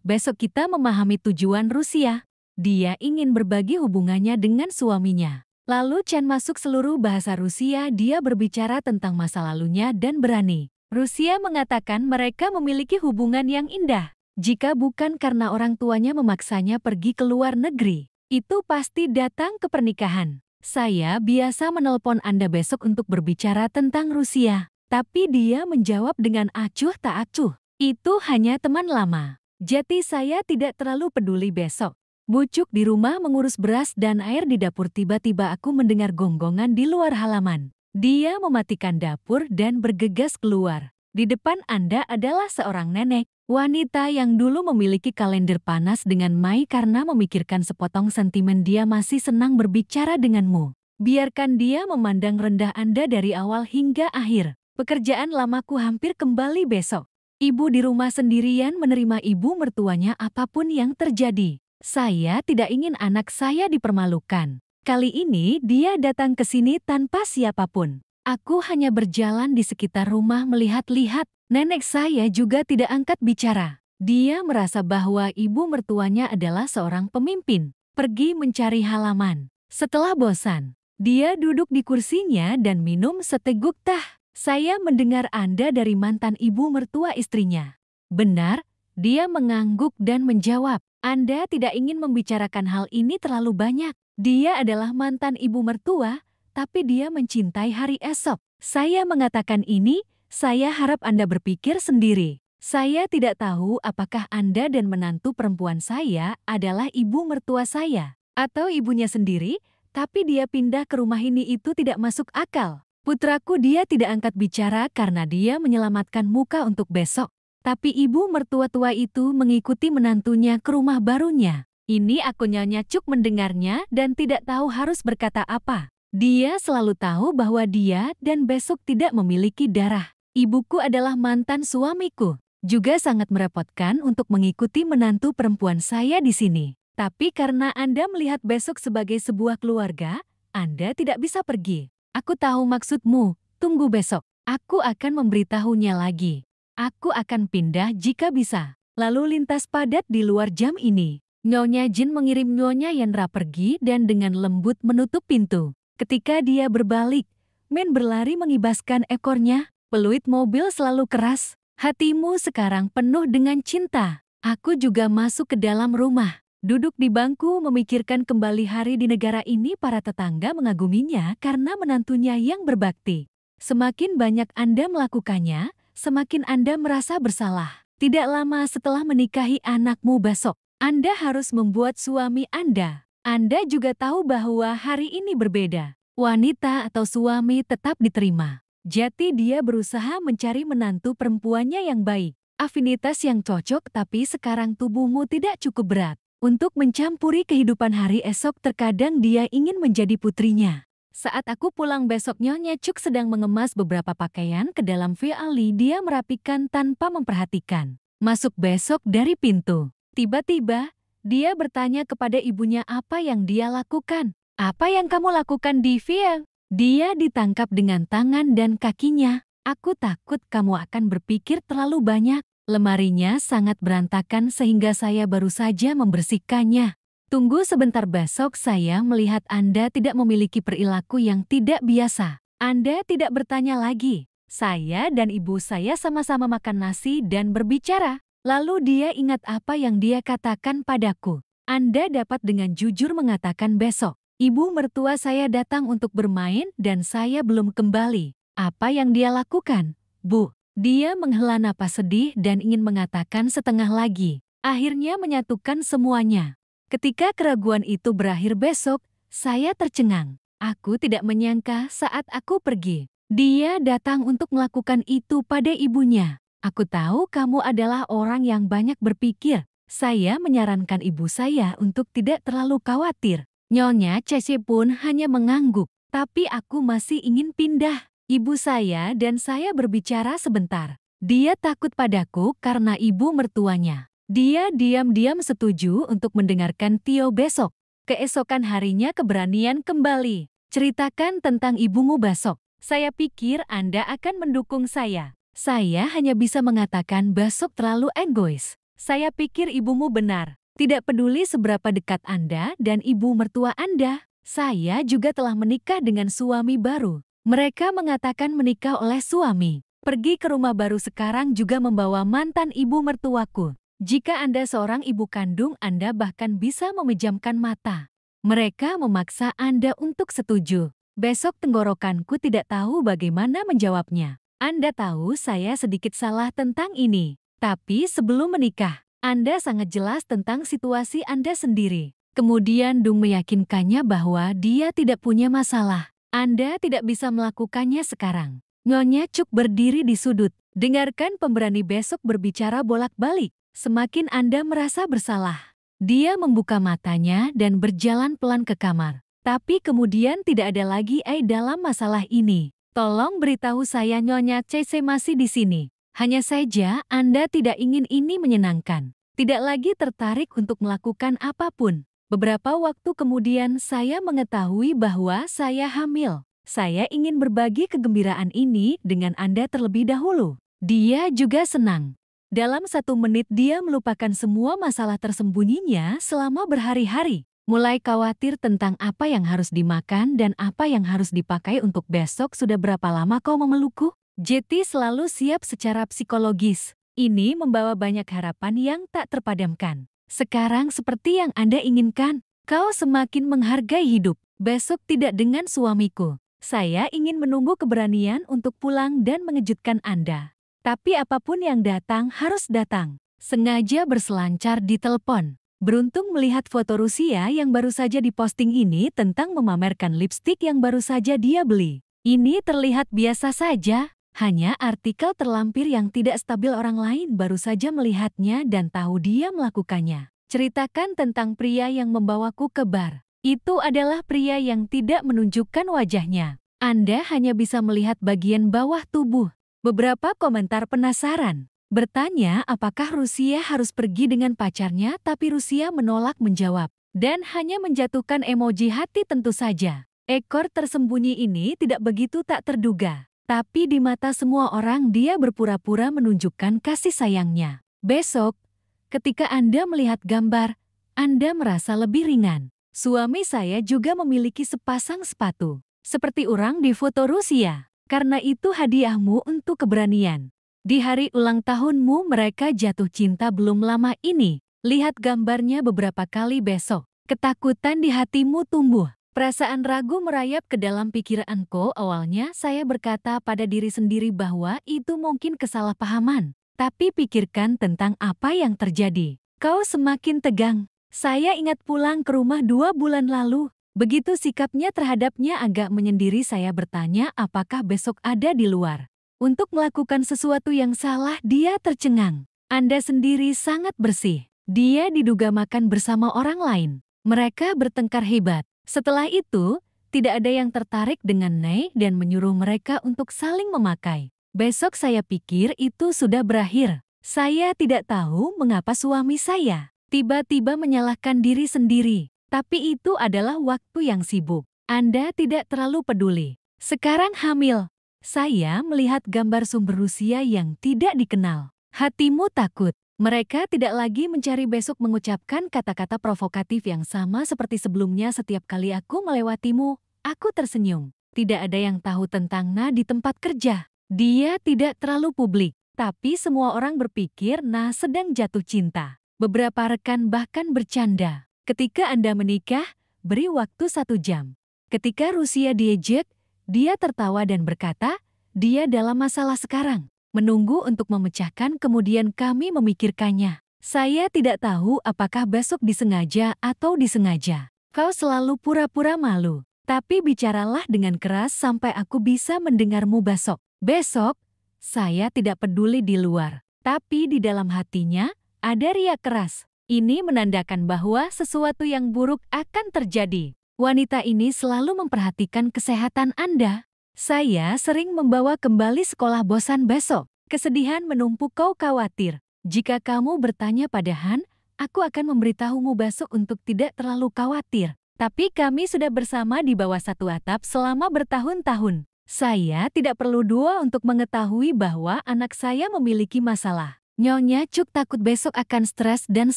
besok kita memahami tujuan Rusia. Dia ingin berbagi hubungannya dengan suaminya. Lalu Chen masuk seluruh bahasa Rusia. Dia berbicara tentang masa lalunya dan berani. Rusia mengatakan mereka memiliki hubungan yang indah. Jika bukan karena orang tuanya memaksanya pergi ke luar negeri, itu pasti datang ke pernikahan. Saya biasa menelpon Anda besok untuk berbicara tentang Rusia. Tapi dia menjawab dengan acuh tak acuh. Itu hanya teman lama. Jadi saya tidak terlalu peduli besok. Bucuk di rumah mengurus beras dan air di dapur. Tiba-tiba aku mendengar gonggongan di luar halaman. Dia mematikan dapur dan bergegas keluar. Di depan Anda adalah seorang nenek, wanita yang dulu memiliki kalender panas dengan Mai karena memikirkan sepotong sentimen. Dia masih senang berbicara denganmu. Biarkan dia memandang rendah Anda dari awal hingga akhir. Pekerjaan lamaku hampir kembali besok. Ibu di rumah sendirian menerima ibu mertuanya apapun yang terjadi. Saya tidak ingin anak saya dipermalukan. Kali ini dia datang ke sini tanpa siapapun. Aku hanya berjalan di sekitar rumah melihat-lihat. Nenek saya juga tidak angkat bicara. Dia merasa bahwa ibu mertuanya adalah seorang pemimpin. Pergi mencari halaman. Setelah bosan, dia duduk di kursinya dan minum seteguk teh. Saya mendengar Anda dari mantan ibu mertua istrinya. Benar, dia mengangguk dan menjawab. Anda tidak ingin membicarakan hal ini terlalu banyak. Dia adalah mantan ibu mertua, tapi dia mencintai hari esok. Saya mengatakan ini, saya harap Anda berpikir sendiri. Saya tidak tahu apakah Anda dan menantu perempuan saya adalah ibu mertua saya, atau ibunya sendiri, tapi dia pindah ke rumah ini itu tidak masuk akal. Putraku dia tidak angkat bicara karena dia menyelamatkan muka untuk besok. Tapi ibu mertua tua itu mengikuti menantunya ke rumah barunya. Ini aku Nyonya Cuk mendengarnya dan tidak tahu harus berkata apa. Dia selalu tahu bahwa dia dan besok tidak memiliki darah. Ibuku adalah mantan suamiku. Juga sangat merepotkan untuk mengikuti menantu perempuan saya di sini. Tapi karena Anda melihat besok sebagai sebuah keluarga, Anda tidak bisa pergi. Aku tahu maksudmu, tunggu besok. Aku akan memberitahunya lagi. Aku akan pindah jika bisa. Lalu lintas padat di luar jam ini. Nyonya Jin mengirim Nyonya Yenra pergi dan dengan lembut menutup pintu. Ketika dia berbalik, Min berlari mengibaskan ekornya. Peluit mobil selalu keras. Hatimu sekarang penuh dengan cinta. Aku juga masuk ke dalam rumah. Duduk di bangku memikirkan kembali hari di negara ini. Para tetangga mengaguminya karena menantunya yang berbakti. Semakin banyak Anda melakukannya, semakin Anda merasa bersalah. Tidak lama setelah menikahi anakmu besok, Anda harus membuat suami Anda. Anda juga tahu bahwa hari ini berbeda. Wanita atau suami tetap diterima. Jadi dia berusaha mencari menantu perempuannya yang baik. Afinitas yang cocok, tapi sekarang tubuhmu tidak cukup berat untuk mencampuri kehidupan hari esok. Terkadang dia ingin menjadi putrinya. Saat aku pulang besok, Nyonya Cuk sedang mengemas beberapa pakaian ke dalam viali. Dia merapikan tanpa memperhatikan. Masuk besok dari pintu. Tiba-tiba, dia bertanya kepada ibunya apa yang dia lakukan. Apa yang kamu lakukan di vial? Dia ditangkap dengan tangan dan kakinya. Aku takut kamu akan berpikir terlalu banyak. Lemarinya sangat berantakan sehingga saya baru saja membersihkannya. Tunggu sebentar, besok saya melihat Anda tidak memiliki perilaku yang tidak biasa. Anda tidak bertanya lagi. Saya dan ibu saya sama-sama makan nasi dan berbicara. Lalu dia ingat apa yang dia katakan padaku. Anda dapat dengan jujur mengatakan besok. Ibu mertua saya datang untuk bermain dan saya belum kembali. Apa yang dia lakukan? Bu, dia menghela napas sedih dan ingin mengatakan setengah lagi. Akhirnya menyatukan semuanya. Ketika keraguan itu berakhir besok, saya tercengang. Aku tidak menyangka saat aku pergi. Dia datang untuk melakukan itu pada ibunya. Aku tahu kamu adalah orang yang banyak berpikir. Saya menyarankan ibu saya untuk tidak terlalu khawatir. Nyonya Cece pun hanya mengangguk. Tapi aku masih ingin pindah. Ibu saya dan saya berbicara sebentar. Dia takut padaku karena ibu mertuanya. Dia diam-diam setuju untuk mendengarkan Tio besok. Keesokan harinya keberanian kembali. Ceritakan tentang ibumu besok. Saya pikir Anda akan mendukung saya. Saya hanya bisa mengatakan besok terlalu egois. Saya pikir ibumu benar. Tidak peduli seberapa dekat Anda dan ibu mertua Anda. Saya juga telah menikah dengan suami baru. Mereka mengatakan menikah oleh suami. Pergi ke rumah baru sekarang juga membawa mantan ibu mertuaku. Jika Anda seorang ibu kandung, Anda bahkan bisa memejamkan mata. Mereka memaksa Anda untuk setuju. Besok tenggorokanku tidak tahu bagaimana menjawabnya. Anda tahu saya sedikit salah tentang ini. Tapi sebelum menikah, Anda sangat jelas tentang situasi Anda sendiri. Kemudian Dung meyakinkannya bahwa dia tidak punya masalah. Anda tidak bisa melakukannya sekarang. Nyonya Cuk berdiri di sudut. Dengarkan pemberani besok berbicara bolak-balik. Semakin Anda merasa bersalah. Dia membuka matanya dan berjalan pelan ke kamar. Tapi kemudian tidak ada lagi dalam masalah ini. Tolong beritahu saya Nyonya CC masih di sini. Hanya saja Anda tidak ingin ini menyenangkan. Tidak lagi tertarik untuk melakukan apapun. Beberapa waktu kemudian saya mengetahui bahwa saya hamil. Saya ingin berbagi kegembiraan ini dengan Anda terlebih dahulu. Dia juga senang. Dalam 1 menit dia melupakan semua masalah tersembunyinya selama berhari-hari. Mulai khawatir tentang apa yang harus dimakan dan apa yang harus dipakai untuk besok. Sudah berapa lama kau memelukku? Jetty selalu siap secara psikologis. Ini membawa banyak harapan yang tak terpadamkan. Sekarang seperti yang Anda inginkan, kau semakin menghargai hidup. Besok tidak dengan suamiku. Saya ingin menunggu keberanian untuk pulang dan mengejutkan Anda. Tapi apapun yang datang harus datang. Sengaja berselancar di telepon. Beruntung melihat foto Rusia yang baru saja diposting ini tentang memamerkan lipstik yang baru saja dia beli. Ini terlihat biasa saja. Hanya artikel terlampir yang tidak stabil orang lain baru saja melihatnya dan tahu dia melakukannya. Ceritakan tentang pria yang membawaku ke bar. Itu adalah pria yang tidak menunjukkan wajahnya. Anda hanya bisa melihat bagian bawah tubuh. Beberapa komentar penasaran. Bertanya apakah Rusia harus pergi dengan pacarnya, tapi Rusia menolak menjawab. Dan hanya menjatuhkan emoji hati tentu saja. Ekor tersembunyi ini tidak begitu tak terduga. Tapi di mata semua orang dia berpura-pura menunjukkan kasih sayangnya. Besok, ketika Anda melihat gambar, Anda merasa lebih ringan. Suami saya juga memiliki sepasang sepatu. Seperti orang di foto Rusia. Karena itu hadiahmu untuk keberanian. Di hari ulang tahunmu mereka jatuh cinta belum lama ini. Lihat gambarnya beberapa kali besok. Ketakutan di hatimu tumbuh. Perasaan ragu merayap ke dalam pikiranku. Awalnya saya berkata pada diri sendiri bahwa itu mungkin kesalahpahaman. Tapi pikirkan tentang apa yang terjadi. Kau semakin tegang. Saya ingat pulang ke rumah 2 bulan lalu. Begitu sikapnya terhadapnya agak menyendiri. Saya bertanya apakah besok ada di luar. Untuk melakukan sesuatu yang salah dia tercengang. Anda sendiri sangat bersih. Dia diduga makan bersama orang lain. Mereka bertengkar hebat. Setelah itu, tidak ada yang tertarik dengan Nei dan menyuruh mereka untuk saling memakai. Besok saya pikir itu sudah berakhir. Saya tidak tahu mengapa suami saya tiba-tiba menyalahkan diri sendiri. Tapi itu adalah waktu yang sibuk. Anda tidak terlalu peduli. Sekarang hamil. Saya melihat gambar sumber Rusia yang tidak dikenal. Hatimu takut. Mereka tidak lagi mencari besok mengucapkan kata-kata provokatif yang sama seperti sebelumnya. Setiap kali aku melewatimu, aku tersenyum. Tidak ada yang tahu tentang Na di tempat kerja. Dia tidak terlalu publik. Tapi semua orang berpikir Na sedang jatuh cinta. Beberapa rekan bahkan bercanda. Ketika Anda menikah, beri waktu 1 jam. Ketika Rusia diejek, dia tertawa dan berkata, dia dalam masalah sekarang. Menunggu untuk memecahkan kemudian kami memikirkannya. Saya tidak tahu apakah besok disengaja atau disengaja. Kau selalu pura-pura malu. Tapi bicaralah dengan keras sampai aku bisa mendengarmu besok. Besok, saya tidak peduli di luar. Tapi di dalam hatinya, ada riak keras. Ini menandakan bahwa sesuatu yang buruk akan terjadi. Wanita ini selalu memperhatikan kesehatan Anda. Saya sering membawa kembali sekolah bosan besok. Kesedihan menumpuk kau khawatir. Jika kamu bertanya pada Han, aku akan memberitahumu besok untuk tidak terlalu khawatir. Tapi kami sudah bersama di bawah satu atap selama bertahun-tahun. Saya tidak perlu dua untuk mengetahui bahwa anak saya memiliki masalah. Nyonya Cuk takut besok akan stres dan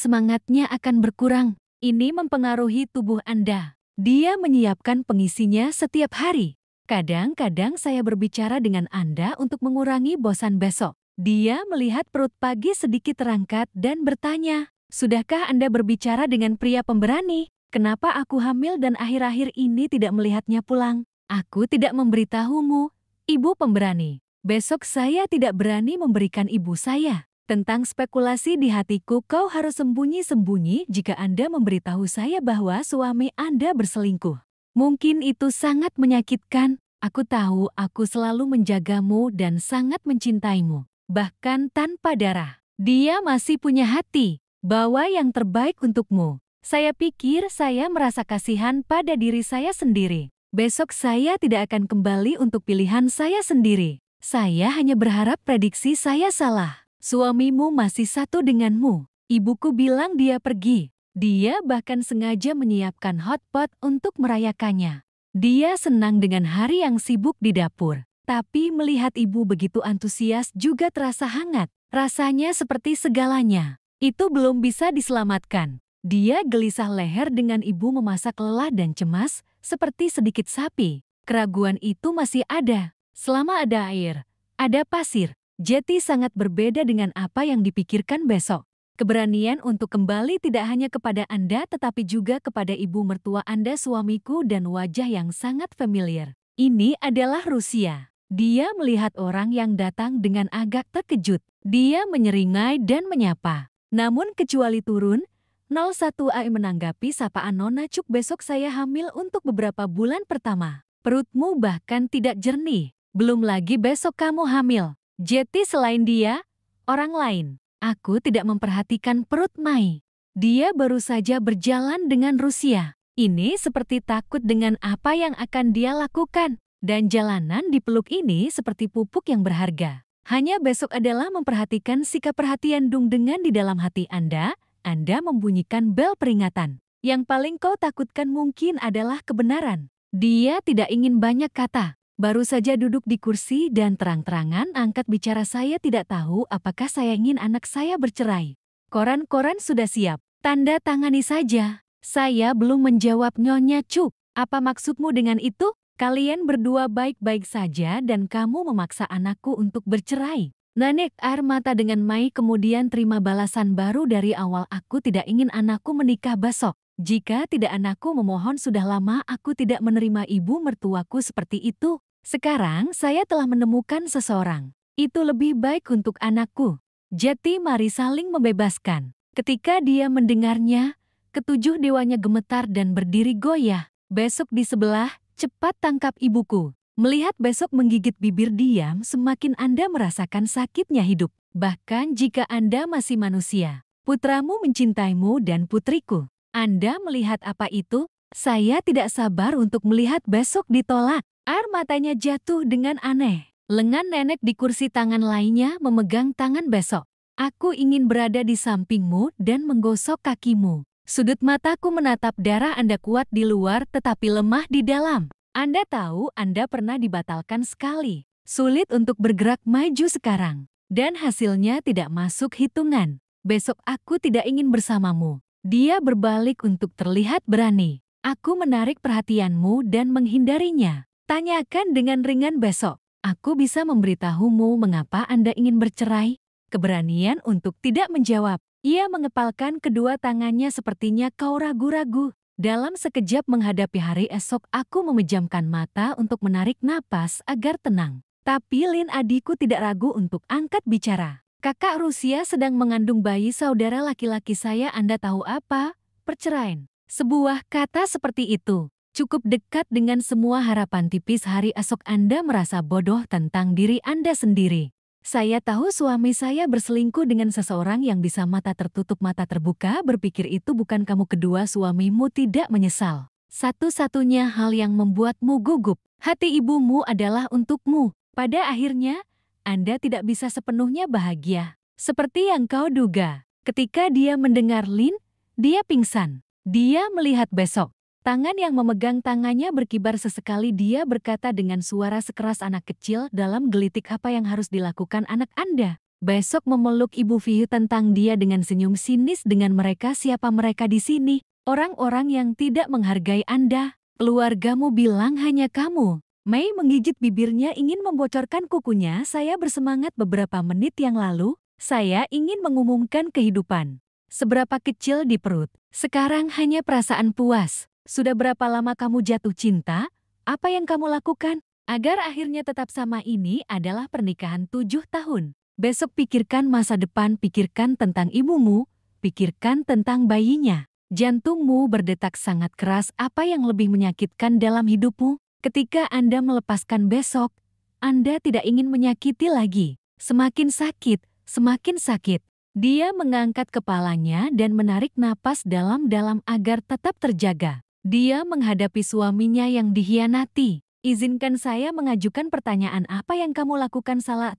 semangatnya akan berkurang. Ini mempengaruhi tubuh Anda. Dia menyiapkan pengisinya setiap hari. Kadang-kadang saya berbicara dengan Anda untuk mengurangi bosan besok. Dia melihat perut pagi sedikit terangkat dan bertanya, "Sudahkah Anda berbicara dengan pria pemberani? Kenapa aku hamil dan akhir-akhir ini tidak melihatnya pulang?" "Aku tidak memberitahumu, Ibu Pemberani. Besok saya tidak berani memberikan ibu saya. Tentang spekulasi di hatiku, kau harus sembunyi-sembunyi jika Anda memberitahu saya bahwa suami Anda berselingkuh. Mungkin itu sangat menyakitkan. Aku tahu aku selalu menjagamu dan sangat mencintaimu. Bahkan tanpa darah. Dia masih punya hati. Bawa yang terbaik untukmu." Saya pikir saya merasa kasihan pada diri saya sendiri. Besok saya tidak akan kembali untuk pilihan saya sendiri. Saya hanya berharap prediksi saya salah. Suamimu masih satu denganmu. Ibuku bilang dia pergi. Dia bahkan sengaja menyiapkan hotpot untuk merayakannya. Dia senang dengan hari yang sibuk di dapur. Tapi melihat ibu begitu antusias juga terasa hangat. Rasanya seperti segalanya. Itu belum bisa diselamatkan. Dia gelisah leher dengan ibu memasak lelah dan cemas, seperti sedikit sapi. Keraguan itu masih ada. Selama ada air, ada pasir. Jetty sangat berbeda dengan apa yang dipikirkan besok. Keberanian untuk kembali tidak hanya kepada Anda tetapi juga kepada ibu mertua Anda, suamiku, dan wajah yang sangat familiar. Ini adalah Rusia. Dia melihat orang yang datang dengan agak terkejut. Dia menyeringai dan menyapa. Namun kecuali turun, 01 AI menanggapi sapaan Nona Cuk, "Besok saya hamil untuk beberapa bulan pertama. Perutmu bahkan tidak jernih. Belum lagi besok kamu hamil." Jetty selain dia, orang lain. Aku tidak memperhatikan perut Mai. Dia baru saja berjalan dengan Rusia. Ini seperti takut dengan apa yang akan dia lakukan. Dan jalanan di peluk ini seperti pupuk yang berharga. Hanya besok adalah memperhatikan sikap perhatian dung dengan di dalam hati Anda. Anda membunyikan bel peringatan. Yang paling kau takutkan mungkin adalah kebenaran. Dia tidak ingin banyak kata. Baru saja duduk di kursi dan terang-terangan angkat bicara, "Saya tidak tahu apakah saya ingin anak saya bercerai. Koran-koran sudah siap. Tanda tangani saja." "Saya belum menjawab, Nyonya Cuk. Apa maksudmu dengan itu? Kalian berdua baik-baik saja dan kamu memaksa anakku untuk bercerai." Nanek air mata dengan Mai kemudian terima balasan baru dari awal. "Aku tidak ingin anakku menikah besok. Jika tidak anakku memohon, sudah lama aku tidak menerima ibu mertuaku seperti itu. Sekarang saya telah menemukan seseorang. Itu lebih baik untuk anakku." Jetty mari saling membebaskan. Ketika dia mendengarnya, ketujuh dewanya gemetar dan berdiri goyah. "Besok di sebelah, cepat tangkap ibuku." Melihat besok menggigit bibir diam, semakin Anda merasakan sakitnya hidup. Bahkan jika Anda masih manusia, putramu mencintaimu dan putriku. Anda melihat apa itu? Saya tidak sabar untuk melihat besok ditolak. Air matanya jatuh dengan aneh. Lengan nenek di kursi tangan lainnya memegang tangan besok. "Aku ingin berada di sampingmu dan menggosok kakimu." Sudut mataku menatap darah Anda, kuat di luar tetapi lemah di dalam. Anda tahu Anda pernah dibatalkan sekali. Sulit untuk bergerak maju sekarang. Dan hasilnya tidak masuk hitungan. "Besok aku tidak ingin bersamamu." Dia berbalik untuk terlihat berani. "Aku menarik perhatianmu dan menghindarinya. Tanyakan dengan ringan besok. Aku bisa memberitahumu mengapa Anda ingin bercerai." Keberanian untuk tidak menjawab. Ia mengepalkan kedua tangannya, sepertinya kau ragu-ragu. Dalam sekejap menghadapi hari esok, aku memejamkan mata untuk menarik napas agar tenang. Tapi Lin, adikku, tidak ragu untuk angkat bicara. "Kakak Rusia sedang mengandung bayi saudara laki-laki saya. Anda tahu apa? Perceraian." Sebuah kata seperti itu cukup dekat dengan semua harapan tipis hari esok. Anda merasa bodoh tentang diri Anda sendiri. "Saya tahu suami saya berselingkuh dengan seseorang yang bisa mata tertutup mata terbuka berpikir itu bukan kamu." Kedua suamimu tidak menyesal. Satu-satunya hal yang membuatmu gugup, hati ibumu adalah untukmu. Pada akhirnya, Anda tidak bisa sepenuhnya bahagia. Seperti yang kau duga, ketika dia mendengar Lin, dia pingsan. Dia melihat Besok. Tangan yang memegang tangannya berkibar sesekali. Dia berkata dengan suara sekeras anak kecil dalam gelitik, apa yang harus dilakukan anak Anda? Besok memeluk Ibu Fiyu tentang dia dengan senyum sinis. Dengan mereka, siapa mereka di sini? Orang-orang yang tidak menghargai Anda. Keluargamu bilang hanya kamu. Mei menggigit bibirnya ingin membocorkan kukunya. Saya bersemangat beberapa menit yang lalu. Saya ingin mengumumkan kehidupan. Seberapa kecil di perut. Sekarang hanya perasaan puas. Sudah berapa lama kamu jatuh cinta? Apa yang kamu lakukan agar akhirnya tetap sama? Ini adalah pernikahan 7 tahun. Besok pikirkan masa depan, pikirkan tentang ibumu, pikirkan tentang bayinya. Jantungmu berdetak sangat keras. Apa yang lebih menyakitkan dalam hidupmu? Ketika Anda melepaskan Besok, Anda tidak ingin menyakiti lagi. Semakin sakit, semakin sakit. Dia mengangkat kepalanya dan menarik napas dalam-dalam agar tetap terjaga. Dia menghadapi suaminya yang dikhianati. Izinkan saya mengajukan pertanyaan, apa yang kamu lakukan salah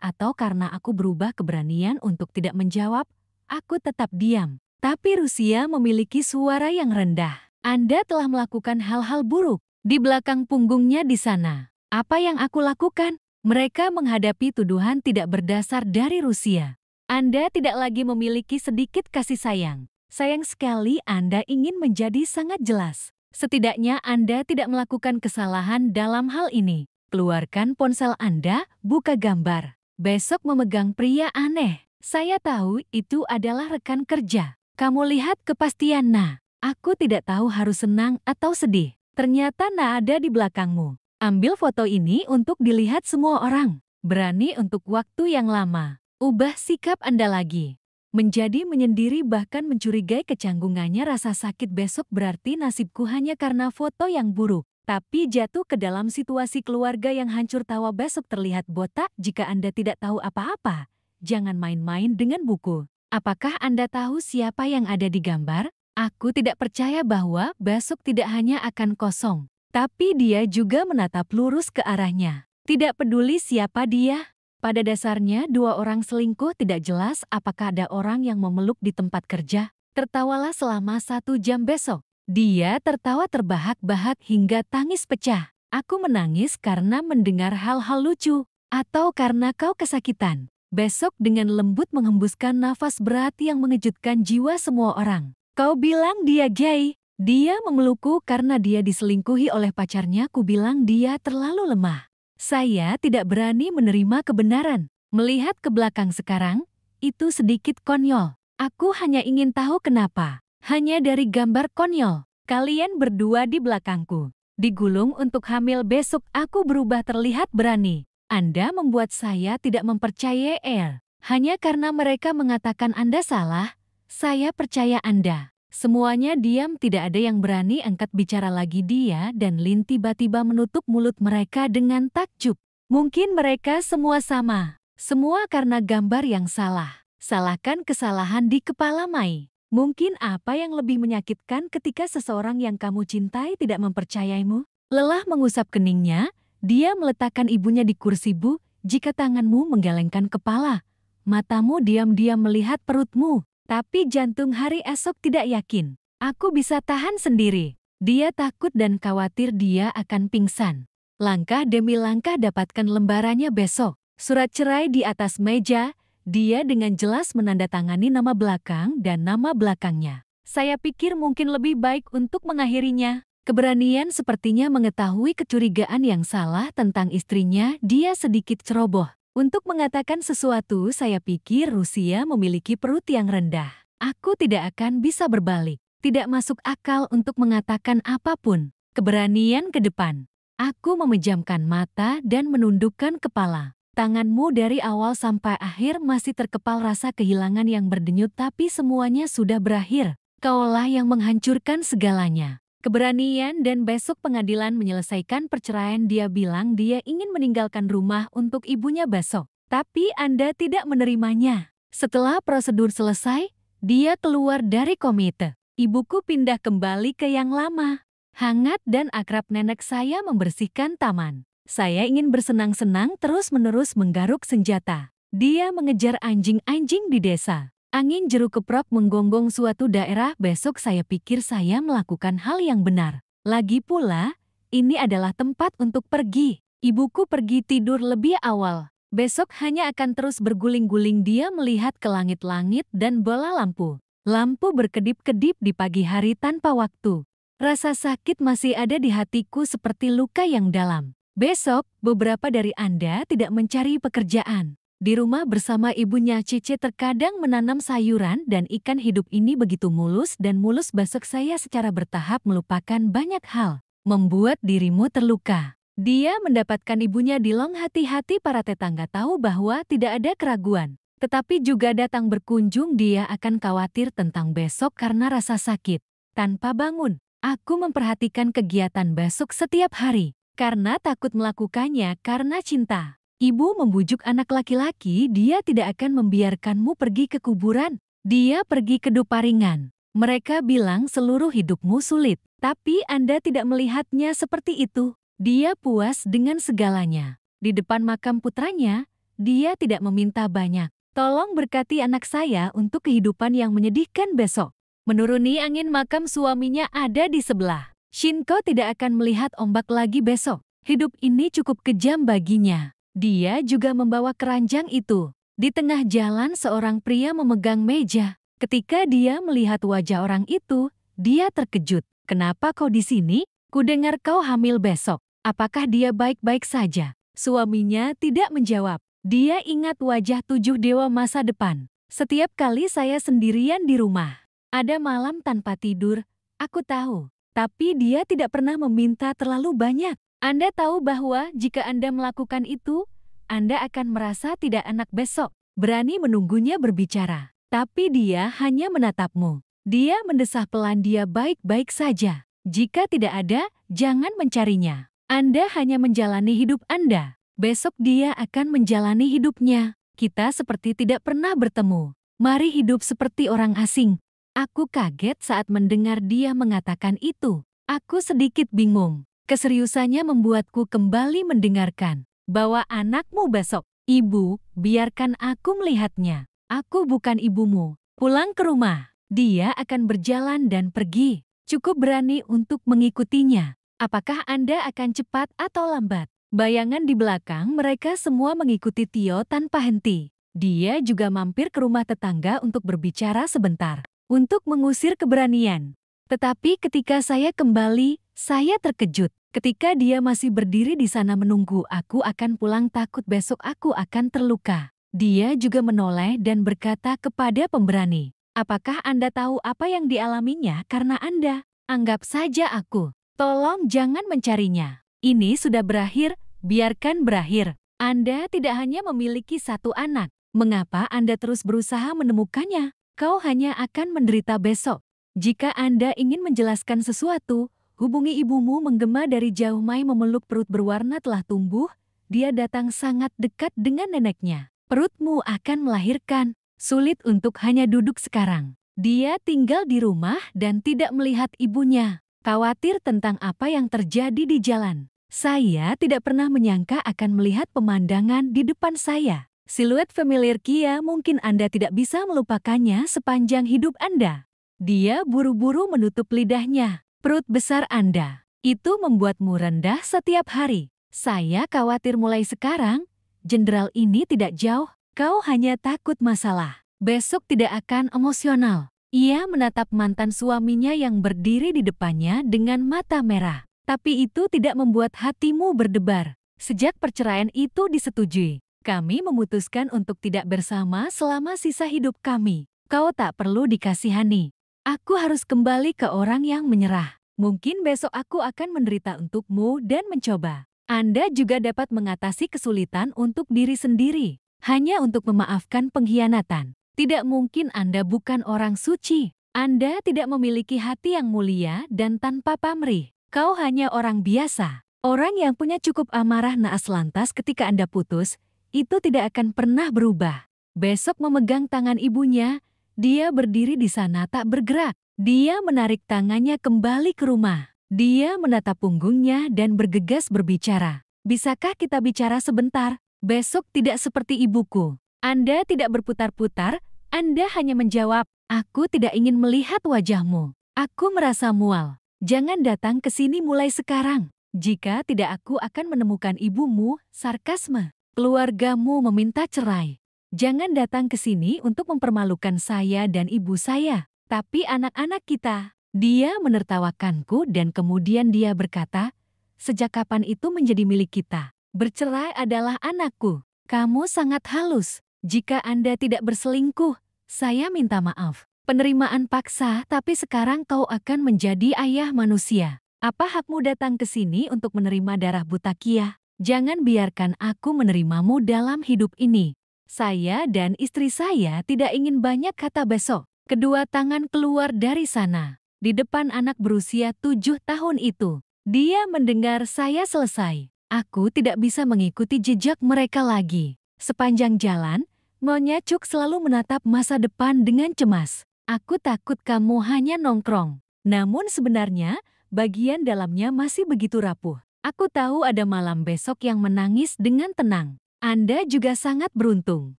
atau karena aku berubah keberanian untuk tidak menjawab, aku tetap diam. Tapi Rusia memiliki suara yang rendah. Anda telah melakukan hal-hal buruk. Di belakang punggungnya di sana. Apa yang aku lakukan? Mereka menghadapi tuduhan tidak berdasar dari Rusia. Anda tidak lagi memiliki sedikit kasih sayang. Sayang sekali Anda ingin menjadi sangat jelas. Setidaknya Anda tidak melakukan kesalahan dalam hal ini. Keluarkan ponsel Anda, buka gambar. Besok memegang pria aneh. Saya tahu itu adalah rekan kerja. Kamu lihat kepastian. Nah, aku tidak tahu harus senang atau sedih. Ternyata Na ada di belakangmu. Ambil foto ini untuk dilihat semua orang. Berani untuk waktu yang lama. Ubah sikap Anda lagi. Menjadi menyendiri bahkan mencurigai kecanggungannya. Rasa sakit Besok berarti nasibku hanya karena foto yang buruk. Tapi jatuh ke dalam situasi keluarga yang hancur. Tawa Besok terlihat botak. Jika Anda tidak tahu apa-apa, jangan main-main dengan buku. Apakah Anda tahu siapa yang ada di gambar? Aku tidak percaya bahwa Besok tidak hanya akan kosong, tapi dia juga menatap lurus ke arahnya. Tidak peduli siapa dia. Pada dasarnya dua orang selingkuh. Tidak jelas apakah ada orang yang memeluk di tempat kerja. Tertawalah selama 1 jam Besok. Dia tertawa terbahak-bahak hingga tangis pecah. Aku menangis karena mendengar hal-hal lucu. Atau karena kau kesakitan. Besok dengan lembut menghembuskan nafas berat yang mengejutkan jiwa semua orang. Kau bilang dia gay. Dia memelukku karena dia diselingkuhi oleh pacarnya. Ku bilang dia terlalu lemah. Saya tidak berani menerima kebenaran. Melihat ke belakang sekarang, itu sedikit konyol. Aku hanya ingin tahu kenapa. Hanya dari gambar konyol. Kalian berdua di belakangku. Digulung untuk hamil Besok. Aku berubah terlihat berani. Anda membuat saya tidak mempercayai Air. Hanya karena mereka mengatakan Anda salah, saya percaya Anda. Semuanya diam, tidak ada yang berani angkat bicara lagi. Dia dan Lin tiba-tiba menutup mulut mereka dengan takjub. Mungkin mereka semua sama. Semua karena gambar yang salah. Salahkan kesalahan di kepala Mai. Mungkin apa yang lebih menyakitkan ketika seseorang yang kamu cintai tidak mempercayaimu? Lelah mengusap keningnya, dia meletakkan ibunya di kursi. Bu, jika tanganmu menggelengkan kepala, matamu diam-diam melihat perutmu. Tapi jantung hari esok tidak yakin. Aku bisa tahan sendiri. Dia takut dan khawatir dia akan pingsan. Langkah demi langkah dapatkan lembarannya Besok. Surat cerai di atas meja. Dia dengan jelas menandatangani nama belakang dan nama belakangnya. Saya pikir mungkin lebih baik untuk mengakhirinya. Keberanian sepertinya mengetahui kecurigaan yang salah tentang istrinya. Dia sedikit ceroboh. Untuk mengatakan sesuatu. Saya pikir Rusia memiliki perut yang rendah. Aku tidak akan bisa berbalik. Tidak masuk akal untuk mengatakan apapun. Keberanian ke depan. Aku memejamkan mata dan menundukkan kepala. Tanganmu dari awal sampai akhir masih terkepal rasa kehilangan yang berdenyut. Tapi semuanya sudah berakhir. Kaulah yang menghancurkan segalanya. Keberanian dan Besok pengadilan menyelesaikan perceraian. Dia bilang dia ingin meninggalkan rumah untuk ibunya Besok. Tapi Anda tidak menerimanya. Setelah prosedur selesai, dia keluar dari komite. Ibuku pindah kembali ke yang lama. Hangat dan akrab nenek saya membersihkan taman. Saya ingin bersenang-senang terus-menerus menggaruk senjata. Dia mengejar anjing-anjing di desa. Angin jeruk keprok menggonggong suatu daerah. Besok saya pikir saya melakukan hal yang benar. Lagi pula, ini adalah tempat untuk pergi. Ibuku pergi tidur lebih awal. Besok hanya akan terus berguling-guling. Dia melihat ke langit-langit dan bola lampu. Lampu berkedip-kedip di pagi hari tanpa waktu. Rasa sakit masih ada di hatiku seperti luka yang dalam. Besok, beberapa dari Anda tidak mencari pekerjaan. Di rumah bersama ibunya Cici terkadang menanam sayuran dan ikan. Hidup ini begitu mulus dan mulus. Besok saya secara bertahap melupakan banyak hal. Membuat dirimu terluka. Dia mendapatkan ibunya di long. Hati-hati para tetangga tahu bahwa tidak ada keraguan. Tetapi juga datang berkunjung. Dia akan khawatir tentang besok karena rasa sakit. Tanpa bangun, aku memperhatikan kegiatan besok setiap hari. Karena takut melakukannya karena cinta. Ibu membujuk anak laki-laki, dia tidak akan membiarkanmu pergi ke kuburan. Dia pergi ke Duparingan. Mereka bilang seluruh hidupmu sulit, tapi Anda tidak melihatnya seperti itu. Dia puas dengan segalanya. Di depan makam putranya, dia tidak meminta banyak. Tolong berkati anak saya untuk kehidupan yang menyedihkan besok. Menuruni angin, makam suaminya ada di sebelah. Shinko tidak akan melihat ombak lagi besok. Hidup ini cukup kejam baginya. Dia juga membawa keranjang itu. Di tengah jalan seorang pria memegang meja. Ketika dia melihat wajah orang itu, dia terkejut. Kenapa kau di sini? Kudengar kau hamil besok. Apakah dia baik-baik saja? Suaminya tidak menjawab. Dia ingat wajah 7 dewa masa depan. Setiap kali saya sendirian di rumah, ada malam tanpa tidur, aku tahu. Tapi dia tidak pernah meminta terlalu banyak. Anda tahu bahwa jika Anda melakukan itu, Anda akan merasa tidak enak besok. Berani menunggunya berbicara. Tapi dia hanya menatapmu. Dia mendesah pelan. Dia baik-baik saja. Jika tidak ada, jangan mencarinya. Anda hanya menjalani hidup Anda. Besok dia akan menjalani hidupnya. Kita seperti tidak pernah bertemu. Mari hidup seperti orang asing. Aku kaget saat mendengar dia mengatakan itu. Aku sedikit bingung. Keseriusannya membuatku kembali mendengarkan. Bawa anakmu besok. Ibu, biarkan aku melihatnya. Aku bukan ibumu. Pulang ke rumah. Dia akan berjalan dan pergi. Cukup berani untuk mengikutinya. Apakah Anda akan cepat atau lambat? Bayangan di belakang mereka semua mengikuti Tio tanpa henti. Dia juga mampir ke rumah tetangga untuk berbicara sebentar. Untuk mengusir keberanian. Tetapi ketika saya kembali, saya terkejut. Ketika dia masih berdiri di sana menunggu, aku akan pulang, takut besok aku akan terluka. Dia juga menoleh dan berkata kepada pemberani, apakah Anda tahu apa yang dialaminya karena Anda? Anggap saja aku. Tolong jangan mencarinya. Ini sudah berakhir, biarkan berakhir. Anda tidak hanya memiliki satu anak. Mengapa Anda terus berusaha menemukannya? Kau hanya akan menderita besok. Jika Anda ingin menjelaskan sesuatu, hubungi ibumu. Menggema dari jauh. Mai memeluk perut berwarna telah tumbuh. Dia datang sangat dekat dengan neneknya. Perutmu akan melahirkan. Sulit untuk hanya duduk sekarang. Dia tinggal di rumah dan tidak melihat ibunya. Khawatir tentang apa yang terjadi di jalan. Saya tidak pernah menyangka akan melihat pemandangan di depan saya. Siluet familiar Kia, mungkin Anda tidak bisa melupakannya sepanjang hidup Anda. Dia buru-buru menutup lidahnya. Perut besar Anda, itu membuatmu rendah setiap hari. Saya khawatir mulai sekarang. Jenderal ini tidak jauh. Kau hanya takut masalah. Besok tidak akan emosional. Ia menatap mantan suaminya yang berdiri di depannya dengan mata merah. Tapi itu tidak membuat hatimu berdebar. Sejak perceraian itu disetujui, kami memutuskan untuk tidak bersama selama sisa hidup kami. Kau tak perlu dikasihani. Aku harus kembali ke orang yang menyerah. Mungkin besok aku akan menderita untukmu dan mencoba. Anda juga dapat mengatasi kesulitan untuk diri sendiri. Hanya untuk memaafkan pengkhianatan. Tidak mungkin Anda bukan orang suci. Anda tidak memiliki hati yang mulia dan tanpa pamrih. Kau hanya orang biasa. Orang yang punya cukup amarah naas. Lantas ketika Anda putus, itu tidak akan pernah berubah. Besok memegang tangan ibunya, dia berdiri di sana tak bergerak. Dia menarik tangannya kembali ke rumah. Dia menatap punggungnya dan bergegas berbicara. Bisakah kita bicara sebentar? Besok tidak seperti ibuku. Anda tidak berputar-putar, Anda hanya menjawab, "Aku tidak ingin melihat wajahmu. Aku merasa mual. Jangan datang ke sini mulai sekarang. Jika tidak aku akan menemukan ibumu." Sarkasme. Keluargamu meminta cerai. Jangan datang ke sini untuk mempermalukan saya dan ibu saya. Tapi anak-anak kita. Dia menertawakanku dan kemudian dia berkata, "Sejak kapan itu menjadi milik kita? Bercerai adalah anakku. Kamu sangat halus. Jika Anda tidak berselingkuh, saya minta maaf. Penerimaan paksa, tapi sekarang kau akan menjadi ayah manusia. Apa hakmu datang ke sini untuk menerima darah buta Kia? Jangan biarkan aku menerimamu dalam hidup ini. Saya dan istri saya tidak ingin banyak kata besok." Kedua tangan keluar dari sana. Di depan anak berusia 7 tahun itu. Dia mendengar saya selesai. Aku tidak bisa mengikuti jejak mereka lagi. Sepanjang jalan, Nyonya Cuk selalu menatap masa depan dengan cemas. "Aku takut kamu hanya nongkrong." Namun sebenarnya, bagian dalamnya masih begitu rapuh. "Aku tahu ada malam besok yang menangis dengan tenang. Anda juga sangat beruntung.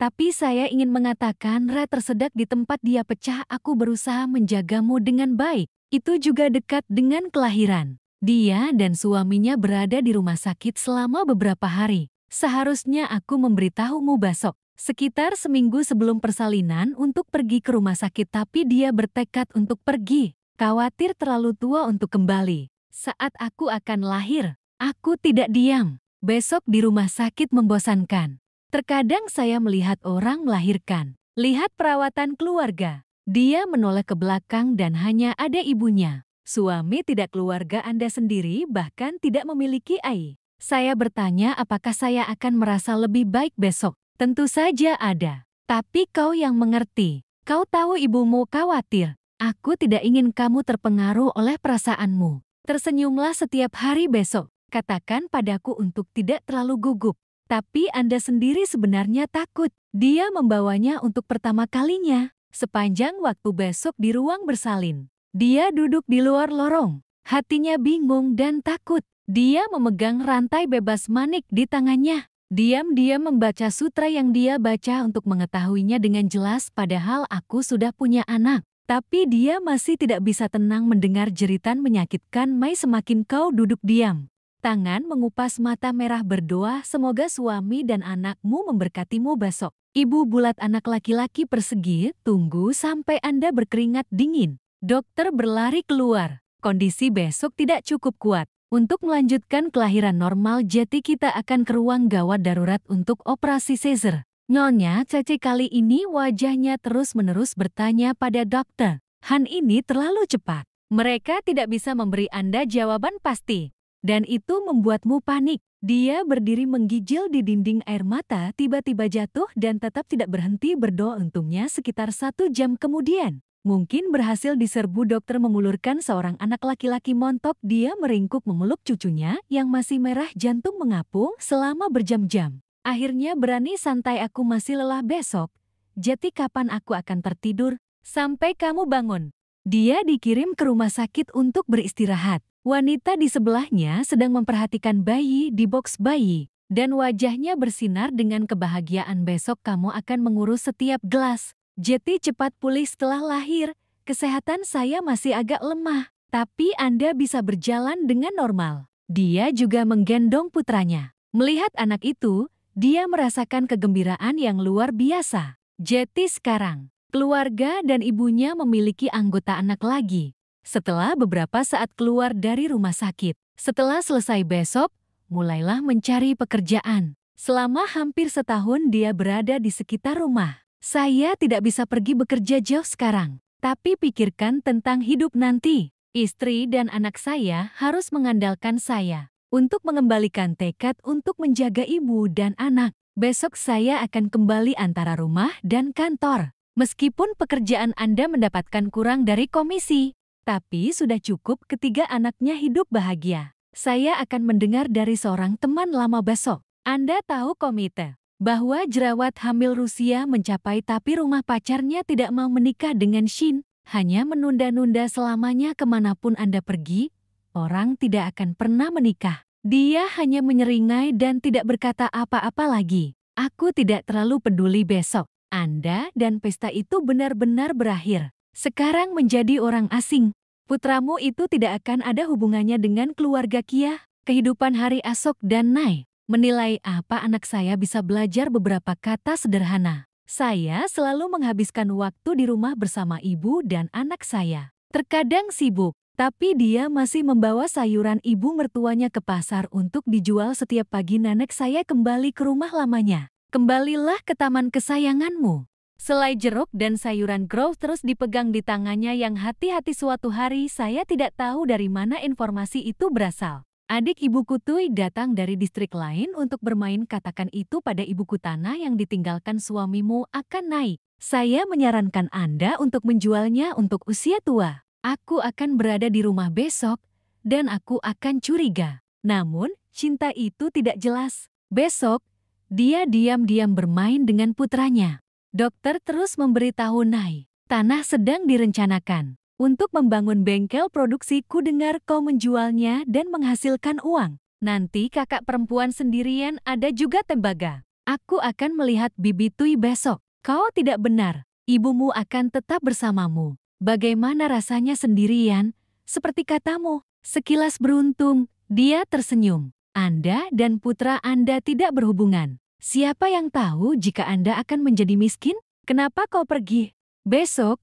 Tapi saya ingin mengatakan tersedak di tempat dia pecah. Aku berusaha menjagamu dengan baik. Itu juga dekat dengan kelahiran." Dia dan suaminya berada di rumah sakit selama beberapa hari. "Seharusnya aku memberitahumu besok, sekitar seminggu sebelum persalinan untuk pergi ke rumah sakit, tapi dia bertekad untuk pergi. Khawatir terlalu tua untuk kembali. Saat aku akan lahir, aku tidak diam. Besok di rumah sakit membosankan. Terkadang saya melihat orang melahirkan. Lihat perawatan keluarga." Dia menoleh ke belakang dan hanya ada ibunya. "Suami tidak keluarga Anda sendiri, bahkan tidak memiliki ai." Saya bertanya apakah saya akan merasa lebih baik besok. "Tentu saja ada. Tapi kau yang mengerti. Kau tahu ibumu khawatir. Aku tidak ingin kamu terpengaruh oleh perasaanmu. Tersenyumlah setiap hari besok. Katakan padaku untuk tidak terlalu gugup. Tapi Anda sendiri sebenarnya takut." Dia membawanya untuk pertama kalinya. Sepanjang waktu besok di ruang bersalin. Dia duduk di luar lorong. Hatinya bingung dan takut. Dia memegang rantai bebas manik di tangannya. Diam-diam membaca sutra yang dia baca untuk mengetahuinya dengan jelas, padahal aku sudah punya anak. Tapi dia masih tidak bisa tenang mendengar jeritan menyakitkan Mai. Semakin kau duduk diam. Tangan mengupas mata merah berdoa, "Semoga suami dan anakmu memberkatimu besok." Ibu bulat anak laki-laki persegi, "Tunggu sampai Anda berkeringat dingin." Dokter berlari keluar. "Kondisi besok tidak cukup kuat untuk melanjutkan kelahiran normal, jadi kita akan ke ruang gawat darurat untuk operasi Caesar." Nyonya Cece kali ini wajahnya terus-menerus bertanya pada dokter, "Han, ini terlalu cepat. Mereka tidak bisa memberi Anda jawaban pasti. Dan itu membuatmu panik." Dia berdiri menggigil di dinding, air mata tiba-tiba jatuh dan tetap tidak berhenti berdoa. Untungnya sekitar 1 jam kemudian, mungkin berhasil diserbu. Dokter mengulurkan seorang anak laki-laki montok. Dia meringkuk memeluk cucunya yang masih merah, jantung mengapung selama berjam-jam. "Akhirnya berani santai, aku masih lelah besok. Jadi kapan aku akan tertidur? Sampai kamu bangun." Dia dikirim ke rumah sakit untuk beristirahat. Wanita di sebelahnya sedang memperhatikan bayi di box bayi, dan wajahnya bersinar dengan kebahagiaan. "Besok kamu akan mengurus setiap gelas. Jeti cepat pulih setelah lahir. Kesehatan saya masih agak lemah, tapi Anda bisa berjalan dengan normal." Dia juga menggendong putranya. Melihat anak itu, dia merasakan kegembiraan yang luar biasa. Jeti sekarang, keluarga dan ibunya memiliki anggota anak lagi. Setelah beberapa saat keluar dari rumah sakit, setelah selesai besok, mulailah mencari pekerjaan. Selama hampir setahun dia berada di sekitar rumah. "Saya tidak bisa pergi bekerja jauh sekarang, tapi pikirkan tentang hidup nanti. Istri dan anak saya harus mengandalkan saya untuk mengembalikan tekad untuk menjaga ibu dan anak. Besok saya akan kembali antara rumah dan kantor. Meskipun pekerjaan Anda mendapatkan kurang dari komisi, tapi sudah cukup ketiga anaknya hidup bahagia. Saya akan mendengar dari seorang teman lama besok. Anda tahu komite bahwa jerawat hamil Rusia mencapai, tapi rumah pacarnya tidak mau menikah dengan Shin. Hanya menunda-nunda selamanya. Kemanapun Anda pergi, orang tidak akan pernah menikah." Dia hanya menyeringai dan tidak berkata apa-apa lagi. Aku tidak terlalu peduli besok. Anda dan pesta itu benar-benar berakhir. Sekarang menjadi orang asing. Putramu itu tidak akan ada hubungannya dengan keluarga Kia, kehidupan hari esok dan Nai. Menilai apa anak saya bisa belajar beberapa kata sederhana. Saya selalu menghabiskan waktu di rumah bersama ibu dan anak saya. Terkadang sibuk, tapi dia masih membawa sayuran ibu mertuanya ke pasar untuk dijual setiap pagi. Nenek saya kembali ke rumah lamanya. Kembalilah ke taman kesayanganmu. Selai jeruk dan sayuran grow terus dipegang di tangannya yang hati-hati. Suatu hari saya tidak tahu dari mana informasi itu berasal. Adik ibuku Tui datang dari distrik lain untuk bermain. Katakan itu pada ibuku, tanah yang ditinggalkan suamimu akan naik. Saya menyarankan Anda untuk menjualnya untuk usia tua. Aku akan berada di rumah besok dan aku akan curiga. Namun, cinta itu tidak jelas. Besok, dia diam-diam bermain dengan putranya. Dokter terus memberitahu Nai, tanah sedang direncanakan untuk membangun bengkel produksi. Ku dengar kau menjualnya dan menghasilkan uang. Nanti kakak perempuan sendirian, ada juga tembaga. Aku akan melihat Bibi Tui besok. Kau tidak benar, ibumu akan tetap bersamamu. Bagaimana rasanya sendirian? Seperti katamu, sekilas beruntung. Dia tersenyum. Anda dan putra Anda tidak berhubungan. Siapa yang tahu jika Anda akan menjadi miskin? Kenapa kau pergi? Besok,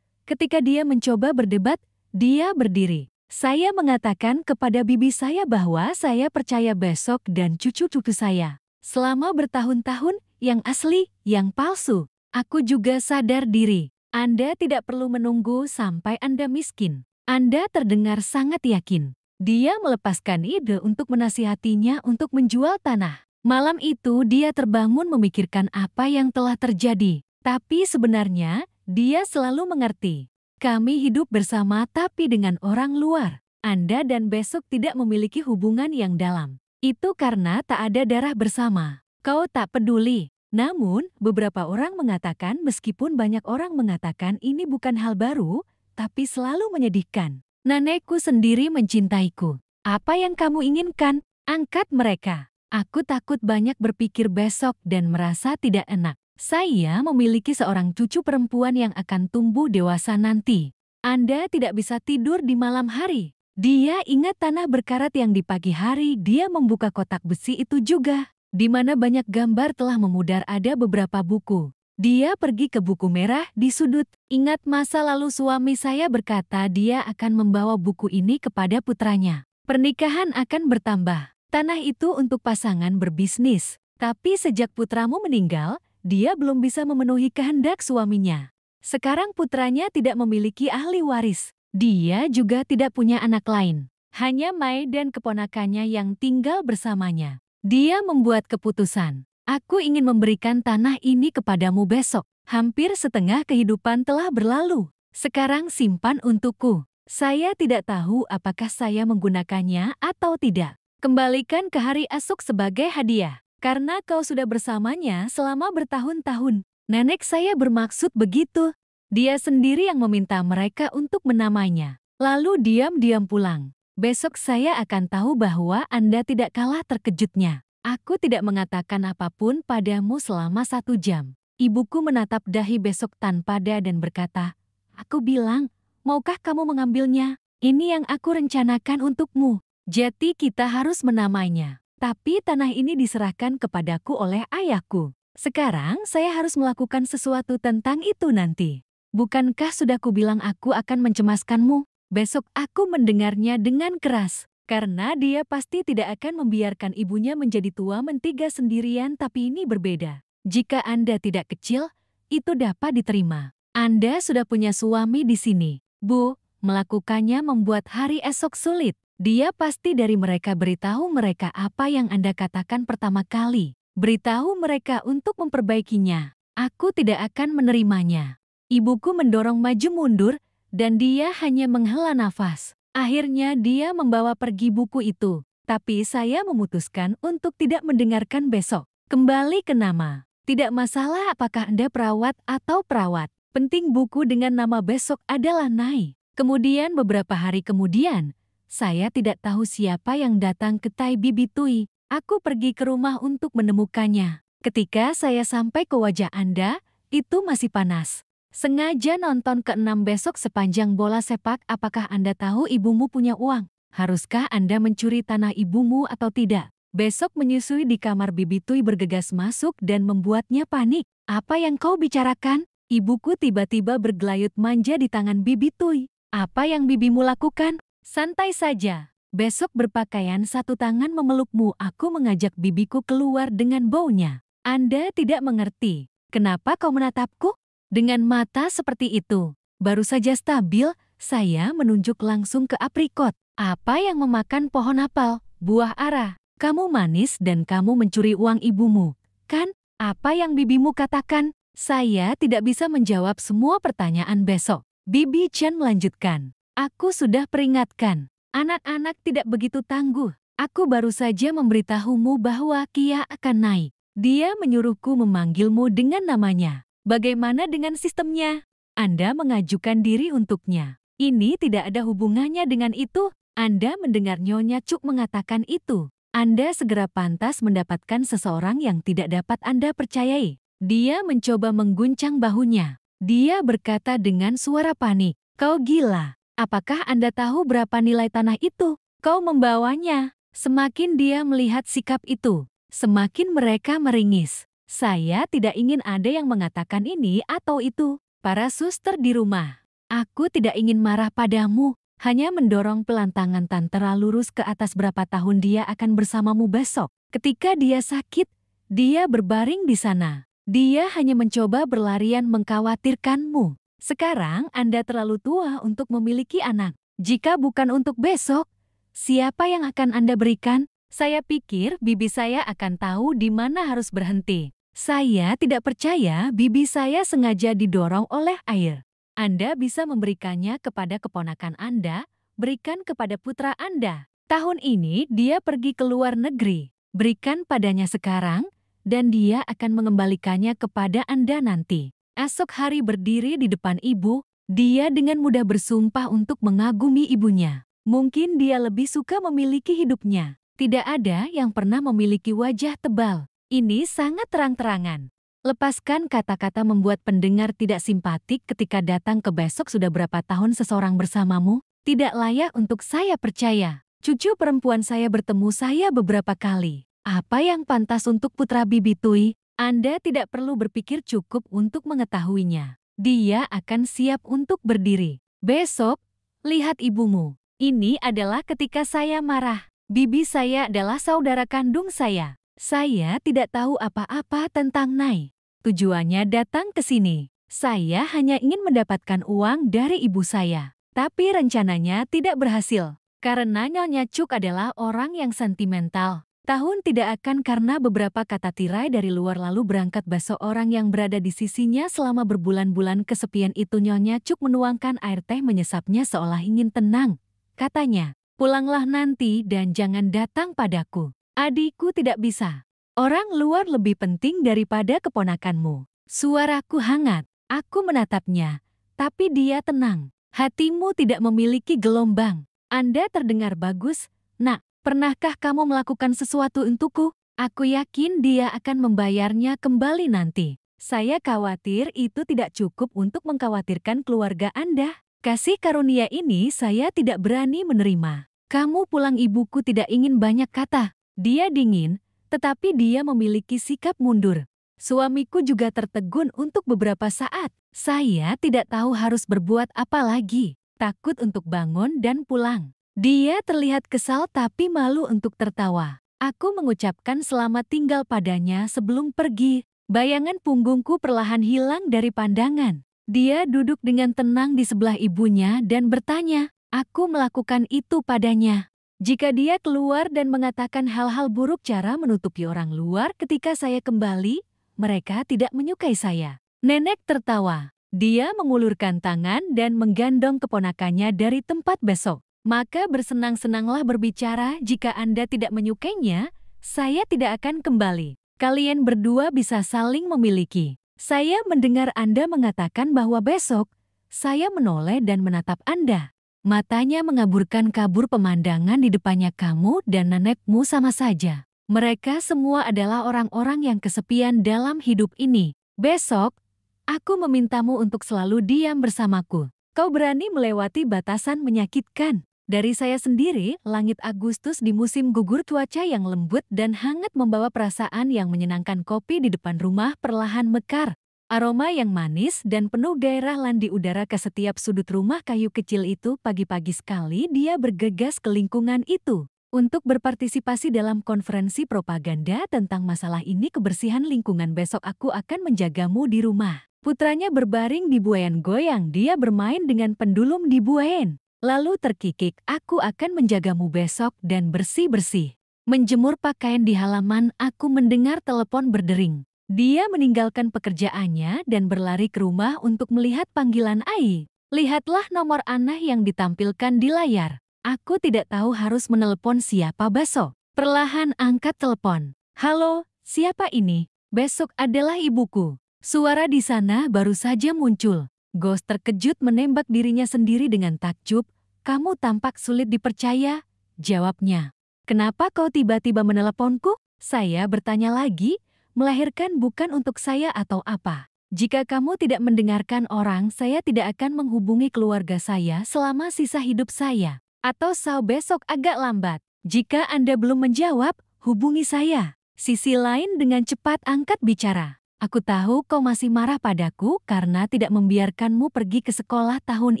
ketika dia mencoba berdebat, dia berdiri. Saya mengatakan kepada bibi saya bahwa saya percaya besok dan cucu-cucu saya. Selama bertahun-tahun, yang asli, yang palsu. Aku juga sadar diri. Anda tidak perlu menunggu sampai Anda miskin. Anda terdengar sangat yakin. Dia melepaskan ide untuk menasihatinya untuk menjual tanah. Malam itu dia terbangun memikirkan apa yang telah terjadi. Tapi sebenarnya, dia selalu mengerti. Kami hidup bersama tapi dengan orang luar. Anda dan besok tidak memiliki hubungan yang dalam. Itu karena tak ada darah bersama. Kau tak peduli. Namun, beberapa orang mengatakan, meskipun banyak orang mengatakan ini bukan hal baru, tapi selalu menyedihkan. Nenekku sendiri mencintaiku. Apa yang kamu inginkan? Angkat mereka. Aku takut banyak berpikir besok dan merasa tidak enak. Saya memiliki seorang cucu perempuan yang akan tumbuh dewasa nanti. Anda tidak bisa tidur di malam hari. Dia ingat tanah berkarat yang di pagi hari dia membuka kotak besi itu juga, di mana banyak gambar telah memudar. Ada beberapa buku. Dia pergi ke buku merah di sudut. Ingat masa lalu suami saya berkata dia akan membawa buku ini kepada putranya. Pernikahan akan bertambah. Tanah itu untuk pasangan berbisnis. Tapi sejak putramu meninggal, dia belum bisa memenuhi kehendak suaminya. Sekarang putranya tidak memiliki ahli waris. Dia juga tidak punya anak lain. Hanya Mai dan keponakannya yang tinggal bersamanya. Dia membuat keputusan. Aku ingin memberikan tanah ini kepadamu besok. Hampir setengah kehidupan telah berlalu. Sekarang simpan untukku. Saya tidak tahu apakah saya menggunakannya atau tidak. Kembalikan ke hari esok sebagai hadiah. Karena kau sudah bersamanya selama bertahun-tahun. Nenek saya bermaksud begitu. Dia sendiri yang meminta mereka untuk menamainya. Lalu diam-diam pulang. Besok saya akan tahu bahwa Anda tidak kalah terkejutnya. Aku tidak mengatakan apapun padamu selama 1 jam. Ibuku menatap dahi besok tanpa dada dan berkata, aku bilang, maukah kamu mengambilnya? Ini yang aku rencanakan untukmu. Jadi kita harus menamainya. Tapi tanah ini diserahkan kepadaku oleh ayahku. Sekarang saya harus melakukan sesuatu tentang itu nanti. Bukankah sudah kubilang aku akan mencemaskanmu? Besok aku mendengarnya dengan keras. Karena dia pasti tidak akan membiarkan ibunya menjadi tua mentiga sendirian, tapi ini berbeda. Jika Anda tidak kecil, itu dapat diterima. Anda sudah punya suami di sini. Bu, melakukannya membuat hari esok sulit. Dia pasti dari mereka. Beritahu mereka apa yang Anda katakan pertama kali. Beritahu mereka untuk memperbaikinya. Aku tidak akan menerimanya. Ibuku mendorong maju mundur, dan dia hanya menghela nafas. Akhirnya dia membawa pergi buku itu. Tapi saya memutuskan untuk tidak mendengarkan besok. Kembali ke nama. Tidak masalah apakah Anda perawat atau perawat. Penting buku dengan nama besok adalah Nai. Kemudian beberapa hari kemudian, saya tidak tahu siapa yang datang ke Tai Bibi Tui. Aku pergi ke rumah untuk menemukannya. Ketika saya sampai ke wajah Anda, itu masih panas. Sengaja nonton ke-6 besok sepanjang bola sepak. Apakah Anda tahu ibumu punya uang? Haruskah Anda mencuri tanah ibumu atau tidak? Besok menyusui di kamar Bibi Tui bergegas masuk dan membuatnya panik. Apa yang kau bicarakan? Ibuku tiba-tiba bergelayut manja di tangan Bibi Tui. Apa yang bibimu lakukan? Santai saja. Besok berpakaian satu tangan memelukmu. Aku mengajak bibiku keluar dengan baunya. Anda tidak mengerti. Kenapa kau menatapku? Dengan mata seperti itu, baru saja stabil, saya menunjuk langsung ke aprikot. Apa yang memakan pohon apel? Buah ara. Kamu manis dan kamu mencuri uang ibumu, kan? Apa yang bibimu katakan? Saya tidak bisa menjawab semua pertanyaan besok. Bibi Chen melanjutkan. Aku sudah peringatkan. Anak-anak tidak begitu tangguh. Aku baru saja memberitahumu bahwa Kia akan naik. Dia menyuruhku memanggilmu dengan namanya. Bagaimana dengan sistemnya? Anda mengajukan diri untuknya. Ini tidak ada hubungannya dengan itu. Anda mendengar Nyonya Cuk mengatakan itu. Anda segera pantas mendapatkan seseorang yang tidak dapat Anda percayai. Dia mencoba mengguncang bahunya. Dia berkata dengan suara panik. Kau gila. Apakah Anda tahu berapa nilai tanah itu? Kau membawanya. Semakin dia melihat sikap itu, semakin mereka meringis. Saya tidak ingin ada yang mengatakan ini atau itu. Para suster di rumah. Aku tidak ingin marah padamu, hanya mendorong pelantangan Tantera lurus ke atas. Berapa tahun dia akan bersamamu besok? Ketika dia sakit, dia berbaring di sana. Dia hanya mencoba berlarian mengkhawatirkanmu. Sekarang Anda terlalu tua untuk memiliki anak. Jika bukan untuk besok, siapa yang akan Anda berikan? Saya pikir bibi saya akan tahu di mana harus berhenti. Saya tidak percaya bibi saya sengaja didorong oleh air. Anda bisa memberikannya kepada keponakan Anda, berikan kepada putra Anda. Tahun ini dia pergi ke luar negeri. Berikan padanya sekarang, dan dia akan mengembalikannya kepada Anda nanti. Esok hari berdiri di depan ibu, dia dengan mudah bersumpah untuk mengagumi ibunya. Mungkin dia lebih suka memiliki hidupnya. Tidak ada yang pernah memiliki wajah tebal. Ini sangat terang-terangan. Lepaskan kata-kata membuat pendengar tidak simpatik ketika datang ke besok. Sudah berapa tahun seseorang bersamamu? Tidak layak untuk saya percaya. Cucu perempuan saya bertemu saya beberapa kali. Apa yang pantas untuk putra Bibi Tui? Anda tidak perlu berpikir cukup untuk mengetahuinya. Dia akan siap untuk berdiri. Besok, lihat ibumu. Ini adalah ketika saya marah. Bibi saya adalah saudara kandung saya. Saya tidak tahu apa-apa tentang Nai. Tujuannya datang ke sini. Saya hanya ingin mendapatkan uang dari ibu saya. Tapi rencananya tidak berhasil. Karena Nyonya Cuk adalah orang yang sentimental. Tahun tidak akan karena beberapa kata tirai dari luar lalu berangkat besok. Orang yang berada di sisinya selama berbulan-bulan kesepian itu. Nyonya Cuk menuangkan air teh menyesapnya seolah ingin tenang. Katanya, pulanglah nanti dan jangan datang padaku. Adikku tidak bisa. Orang luar lebih penting daripada keponakanmu. Suaraku hangat. Aku menatapnya, tapi dia tenang. Hatimu tidak memiliki gelombang. Anda terdengar bagus. Nak, pernahkah kamu melakukan sesuatu untukku? Aku yakin dia akan membayarnya kembali nanti. Saya khawatir itu tidak cukup untuk mengkhawatirkan keluarga Anda. Kasih karunia ini saya tidak berani menerima. Kamu pulang, ibuku tidak ingin banyak kata. Dia dingin, tetapi dia memiliki sikap mundur. Suamiku juga tertegun untuk beberapa saat. Saya tidak tahu harus berbuat apa lagi. Takut untuk bangun dan pulang. Dia terlihat kesal tapi malu untuk tertawa. Aku mengucapkan selamat tinggal padanya sebelum pergi. Bayangan punggungku perlahan hilang dari pandangan. Dia duduk dengan tenang di sebelah ibunya dan bertanya, aku melakukan itu padanya. Jika dia keluar dan mengatakan hal-hal buruk, cara menutupi orang luar ketika saya kembali, mereka tidak menyukai saya. Nenek tertawa. Dia mengulurkan tangan dan menggandong keponakannya dari tempat besok. Maka bersenang-senanglah berbicara. Jika Anda tidak menyukainya, saya tidak akan kembali. Kalian berdua bisa saling memiliki. Saya mendengar Anda mengatakan bahwa besok, saya menoleh dan menatap Anda. Matanya mengaburkan kabur pemandangan di depannya. Kamu dan nenekmu sama saja. Mereka semua adalah orang-orang yang kesepian dalam hidup ini. Besok, aku memintamu untuk selalu diam bersamaku. Kau berani melewati batasan menyakitkan. Dari saya sendiri, langit Agustus di musim gugur cuaca yang lembut dan hangat membawa perasaan yang menyenangkan. Kopi di depan rumah perlahan mekar. Aroma yang manis dan penuh gairah di udara ke setiap sudut rumah kayu kecil itu. Pagi-pagi sekali dia bergegas ke lingkungan itu untuk berpartisipasi dalam konferensi propaganda tentang masalah ini, kebersihan lingkungan. Besok aku akan menjagamu di rumah. Putranya berbaring di buayan goyang. Dia bermain dengan pendulum di buayan. Lalu terkikik, aku akan menjagamu besok dan bersih-bersih. Menjemur pakaian di halaman, aku mendengar telepon berdering. Dia meninggalkan pekerjaannya dan berlari ke rumah untuk melihat panggilan Ai. Lihatlah nomor aneh yang ditampilkan di layar. Aku tidak tahu harus menelepon siapa besok. Perlahan angkat telepon. Halo, siapa ini? Besok adalah ibuku. Suara di sana baru saja muncul. Ghost terkejut menembak dirinya sendiri dengan takjub. Kamu tampak sulit dipercaya, jawabnya. Kenapa kau tiba-tiba meneleponku? Saya bertanya lagi. Melahirkan bukan untuk saya atau apa. Jika kamu tidak mendengarkan orang, saya tidak akan menghubungi keluarga saya selama sisa hidup saya. Atau besok agak lambat. Jika Anda belum menjawab, hubungi saya. Sisi lain dengan cepat angkat bicara. Aku tahu kau masih marah padaku karena tidak membiarkanmu pergi ke sekolah tahun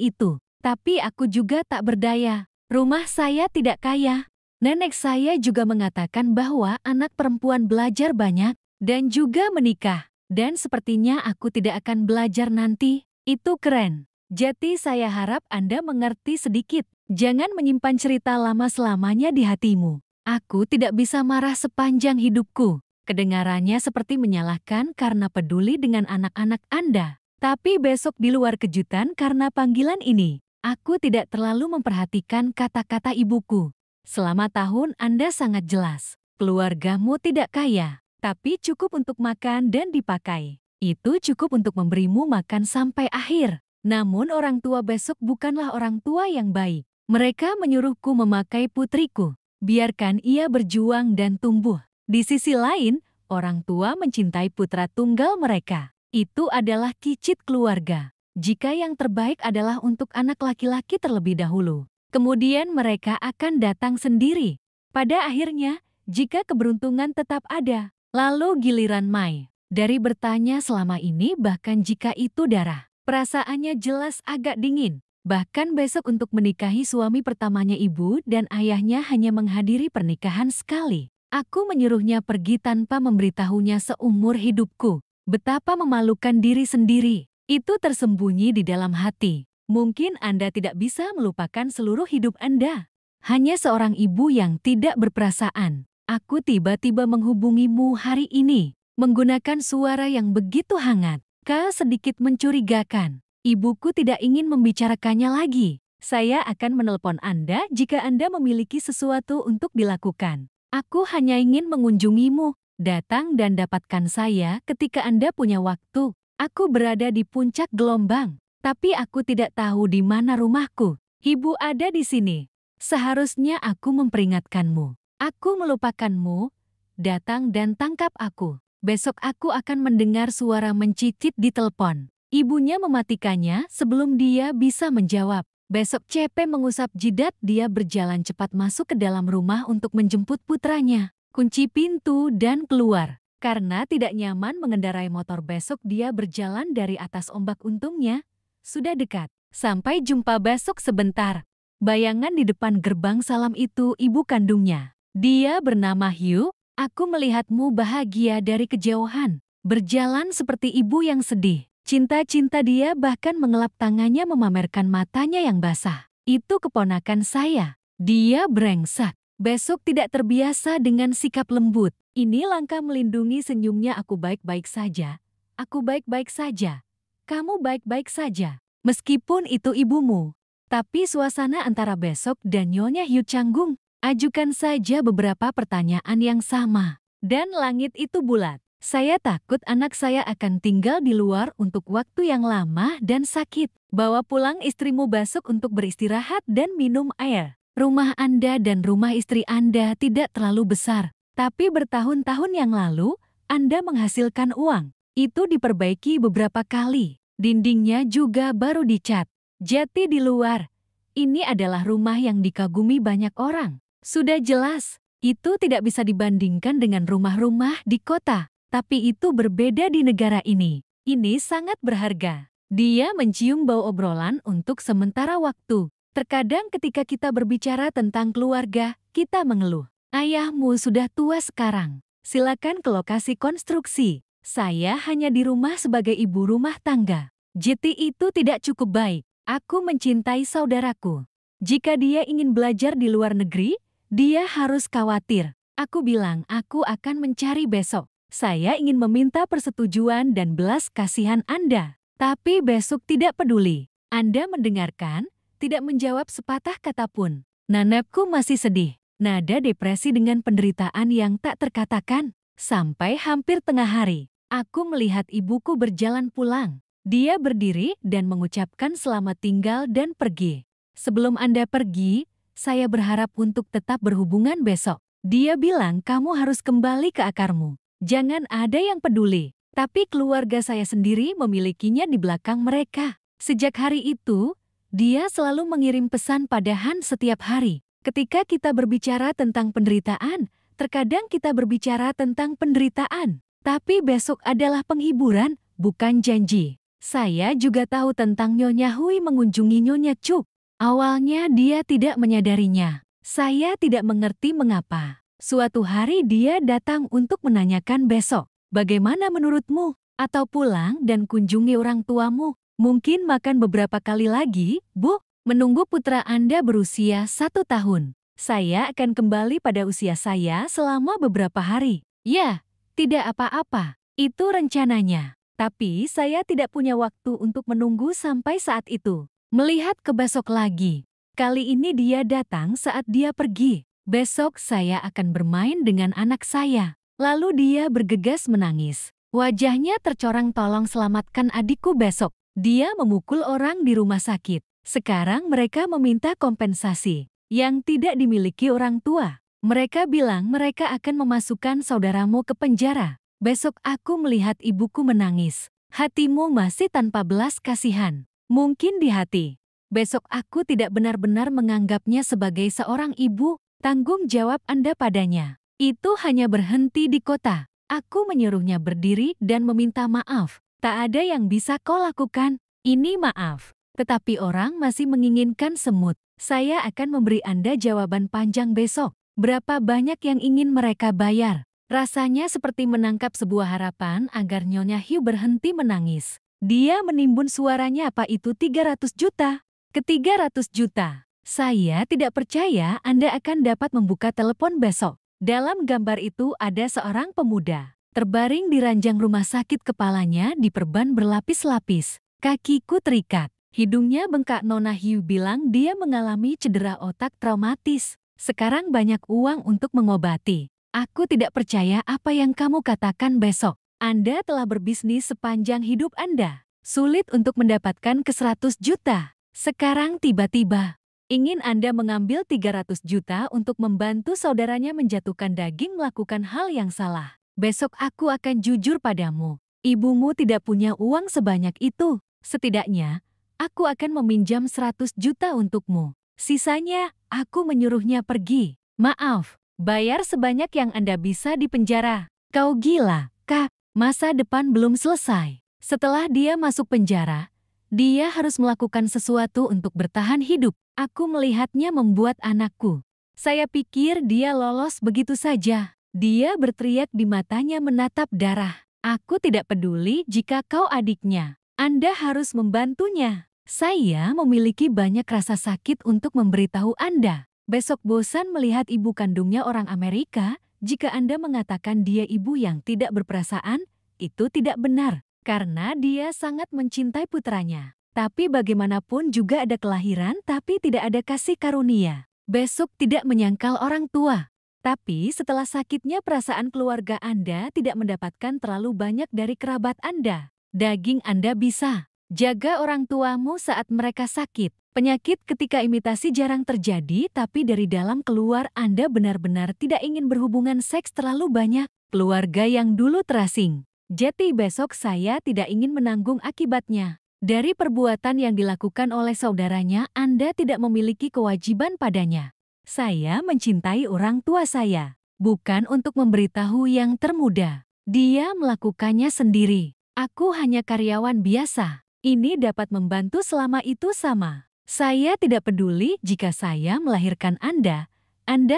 itu. Tapi aku juga tak berdaya. Rumah saya tidak kaya. Nenek saya juga mengatakan bahwa anak perempuan belajar banyak dan juga menikah. Dan sepertinya aku tidak akan belajar nanti. Itu keren. Jadi saya harap Anda mengerti sedikit. Jangan menyimpan cerita lama selamanya di hatimu. Aku tidak bisa marah sepanjang hidupku. Kedengarannya seperti menyalahkan karena peduli dengan anak-anak Anda. Tapi besok di luar kejutan karena panggilan ini. Aku tidak terlalu memperhatikan kata-kata ibuku. Selama tahun Anda sangat jelas. Keluargamu tidak kaya. Tapi cukup untuk makan dan dipakai. Itu cukup untuk memberimu makan sampai akhir. Namun orang tua besok bukanlah orang tua yang baik. Mereka menyuruhku memakai putriku. Biarkan ia berjuang dan tumbuh. Di sisi lain, orang tua mencintai putra tunggal mereka. Itu adalah kicit keluarga. Jika yang terbaik adalah untuk anak laki-laki terlebih dahulu, kemudian mereka akan datang sendiri. Pada akhirnya, jika keberuntungan tetap ada, lalu giliran Mai. Dari bertanya selama ini, bahkan jika itu darah, perasaannya jelas agak dingin. Bahkan besok untuk menikahi suami pertamanya, ibu dan ayahnya hanya menghadiri pernikahan sekali. Aku menyuruhnya pergi tanpa memberitahunya seumur hidupku. Betapa memalukan diri sendiri. Itu tersembunyi di dalam hati. Mungkin Anda tidak bisa melupakan seluruh hidup Anda. Hanya seorang ibu yang tidak berperasaan. Aku tiba-tiba menghubungimu hari ini, menggunakan suara yang begitu hangat. Kau sedikit mencurigakan. Ibuku tidak ingin membicarakannya lagi. Saya akan menelpon Anda jika Anda memiliki sesuatu untuk dilakukan. Aku hanya ingin mengunjungimu. Datang dan dapatkan saya ketika Anda punya waktu. Aku berada di puncak gelombang, tapi aku tidak tahu di mana rumahku. Ibu ada di sini. Seharusnya aku memperingatkanmu. Aku melupakanmu. Datang dan tangkap aku. Besok aku akan mendengar suara mencicit di telepon. Ibunya mematikannya sebelum dia bisa menjawab. Besok CP mengusap jidat. Dia berjalan cepat masuk ke dalam rumah untuk menjemput putranya. Kunci pintu dan keluar. Karena tidak nyaman mengendarai motor, besok dia berjalan dari atas ombak. Untungnya sudah dekat. Sampai jumpa besok sebentar. Bayangan di depan gerbang salam itu ibu kandungnya. Dia bernama Hugh. Aku melihatmu bahagia dari kejauhan. Berjalan seperti ibu yang sedih. Cinta-cinta, dia bahkan mengelap tangannya memamerkan matanya yang basah. Itu keponakan saya. Dia brengsek. Besok tidak terbiasa dengan sikap lembut. Ini langkah melindungi senyumnya. Aku baik-baik saja. Aku baik-baik saja. Kamu baik-baik saja. Meskipun itu ibumu. Tapi suasana antara besok dan Nyonya Hugh canggung. Ajukan saja beberapa pertanyaan yang sama. Dan langit itu bulat. Saya takut anak saya akan tinggal di luar untuk waktu yang lama dan sakit. Bawa pulang istrimu besok untuk beristirahat dan minum air. Rumah Anda dan rumah istri Anda tidak terlalu besar, Tapi bertahun-tahun yang lalu, Anda menghasilkan uang. Itu diperbaiki beberapa kali. Dindingnya juga baru dicat. Jati di luar. Ini adalah rumah yang dikagumi banyak orang. Sudah jelas, itu tidak bisa dibandingkan dengan rumah-rumah di kota. Tapi itu berbeda di negara ini. Ini sangat berharga. Dia mencium bau obrolan untuk sementara waktu. Terkadang ketika kita berbicara tentang keluarga, kita mengeluh. Ayahmu sudah tua sekarang. Silakan ke lokasi konstruksi. Saya hanya di rumah sebagai ibu rumah tangga. Jeti itu tidak cukup baik. Aku mencintai saudaraku. Jika dia ingin belajar di luar negeri, dia harus khawatir. Aku bilang aku akan mencari besok. Saya ingin meminta persetujuan dan belas kasihan Anda. Tapi besok tidak peduli. Anda mendengarkan, tidak menjawab sepatah kata pun. Nanapku masih sedih. Nada depresi dengan penderitaan yang tak terkatakan. Sampai hampir tengah hari, aku melihat ibuku berjalan pulang. Dia berdiri dan mengucapkan selamat tinggal dan pergi. Sebelum Anda pergi, saya berharap untuk tetap berhubungan besok. Dia bilang kamu harus kembali ke akarmu. Jangan ada yang peduli. Tapi keluarga saya sendiri memilikinya di belakang mereka. Sejak hari itu, dia selalu mengirim pesan pada Han setiap hari. Ketika kita berbicara tentang penderitaan, terkadang kita berbicara tentang penderitaan. Tapi besok adalah penghiburan, bukan janji. Saya juga tahu tentang Nyonya Hui mengunjungi Nyonya Cuk. Awalnya dia tidak menyadarinya. Saya tidak mengerti mengapa. Suatu hari dia datang untuk menanyakan besok. Bagaimana menurutmu? Atau pulang dan kunjungi orang tuamu. Mungkin makan beberapa kali lagi, Bu. Menunggu putra Anda berusia 1 tahun. Saya akan kembali pada usia saya selama beberapa hari. Ya, tidak apa-apa. Itu rencananya. Tapi saya tidak punya waktu untuk menunggu sampai saat itu. Melihat ke besok lagi. Kali ini dia datang saat dia pergi. Besok saya akan bermain dengan anak saya. Lalu dia bergegas menangis. Wajahnya tercorang, tolong selamatkan adikku besok. Dia memukul orang di rumah sakit. Sekarang mereka meminta kompensasi yang tidak dimiliki orang tua. Mereka bilang mereka akan memasukkan saudaramu ke penjara. Besok aku melihat ibuku menangis. Hatimu masih tanpa belas kasihan. Mungkin di hati. Besok aku tidak benar-benar menganggapnya sebagai seorang ibu. Tanggung jawab Anda padanya. Itu hanya berhenti di kota. Aku menyuruhnya berdiri dan meminta maaf. Tak ada yang bisa kau lakukan. Ini maaf. Tetapi orang masih menginginkan semut. Saya akan memberi Anda jawaban panjang besok. Berapa banyak yang ingin mereka bayar? Rasanya seperti menangkap sebuah harapan agar Nyonya Hiu berhenti menangis. Dia menimbun suaranya, apa itu 300 juta? Ke 300 juta. Saya tidak percaya Anda akan dapat membuka telepon besok. Dalam gambar itu ada seorang pemuda. Terbaring di ranjang rumah sakit, kepalanya diperban berlapis-lapis. Kakiku terikat. Hidungnya bengkak. Nona Hiu bilang dia mengalami cedera otak traumatis. Sekarang banyak uang untuk mengobati. Aku tidak percaya apa yang kamu katakan besok. Anda telah berbisnis sepanjang hidup Anda. Sulit untuk mendapatkan ke 100 juta. Sekarang tiba-tiba ingin Anda mengambil 300 juta untuk membantu saudaranya menjatuhkan daging, melakukan hal yang salah. Besok aku akan jujur padamu. Ibumu tidak punya uang sebanyak itu. Setidaknya, aku akan meminjam 100 juta untukmu. Sisanya, aku menyuruhnya pergi. Maaf, bayar sebanyak yang Anda bisa di penjara. Kau gila, Kak. Masa depan belum selesai. Setelah dia masuk penjara, dia harus melakukan sesuatu untuk bertahan hidup. Aku melihatnya membuat anakku. Saya pikir dia lolos begitu saja. Dia berteriak, di matanya menatap darah. Aku tidak peduli jika kau adiknya. Anda harus membantunya. Saya memiliki banyak rasa sakit untuk memberitahu Anda. Besok bosan melihat ibu kandungnya orang Amerika. Jika Anda mengatakan dia ibu yang tidak berperasaan, itu tidak benar. Karena dia sangat mencintai putranya. Tapi bagaimanapun juga ada kelahiran tapi tidak ada kasih karunia. Besok tidak menyangkal orang tua. Tapi setelah sakitnya, perasaan keluarga Anda tidak mendapatkan terlalu banyak dari kerabat Anda. Daging Anda bisa. Jaga orang tuamu saat mereka sakit. Penyakit ketika imitasi jarang terjadi, tapi dari dalam keluar Anda benar-benar tidak ingin berhubungan seks terlalu banyak. Keluarga yang dulu terasing. Jadi besok saya tidak ingin menanggung akibatnya. Dari perbuatan yang dilakukan oleh saudaranya, Anda tidak memiliki kewajiban padanya. Saya mencintai orang tua saya, bukan untuk memberitahu yang termuda. Dia melakukannya sendiri. Aku hanya karyawan biasa. Ini dapat membantu selama itu sama. Saya tidak peduli jika saya melahirkan Anda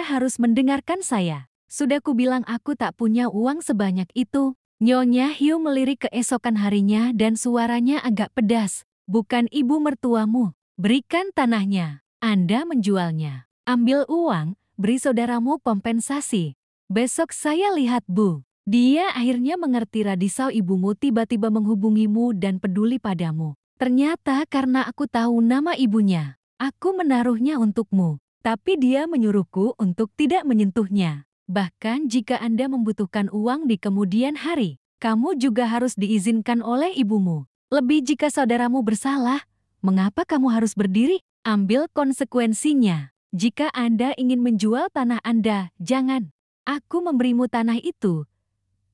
harus mendengarkan saya. Sudah kubilang aku tak punya uang sebanyak itu. Nyonya Hugh melirik keesokan harinya dan suaranya agak pedas. Bukan ibu mertuamu. Berikan tanahnya. Anda menjualnya. Ambil uang, beri saudaramu kompensasi. Besok saya lihat Bu. Dia akhirnya mengerti radisau ibumu tiba-tiba menghubungimu dan peduli padamu. Ternyata karena aku tahu nama ibunya, aku menaruhnya untukmu. Tapi dia menyuruhku untuk tidak menyentuhnya. Bahkan jika Anda membutuhkan uang di kemudian hari, kamu juga harus diizinkan oleh ibumu. Lebih jika saudaramu bersalah, mengapa kamu harus berdiri? Ambil konsekuensinya. Jika Anda ingin menjual tanah Anda, jangan. Aku memberimu tanah itu,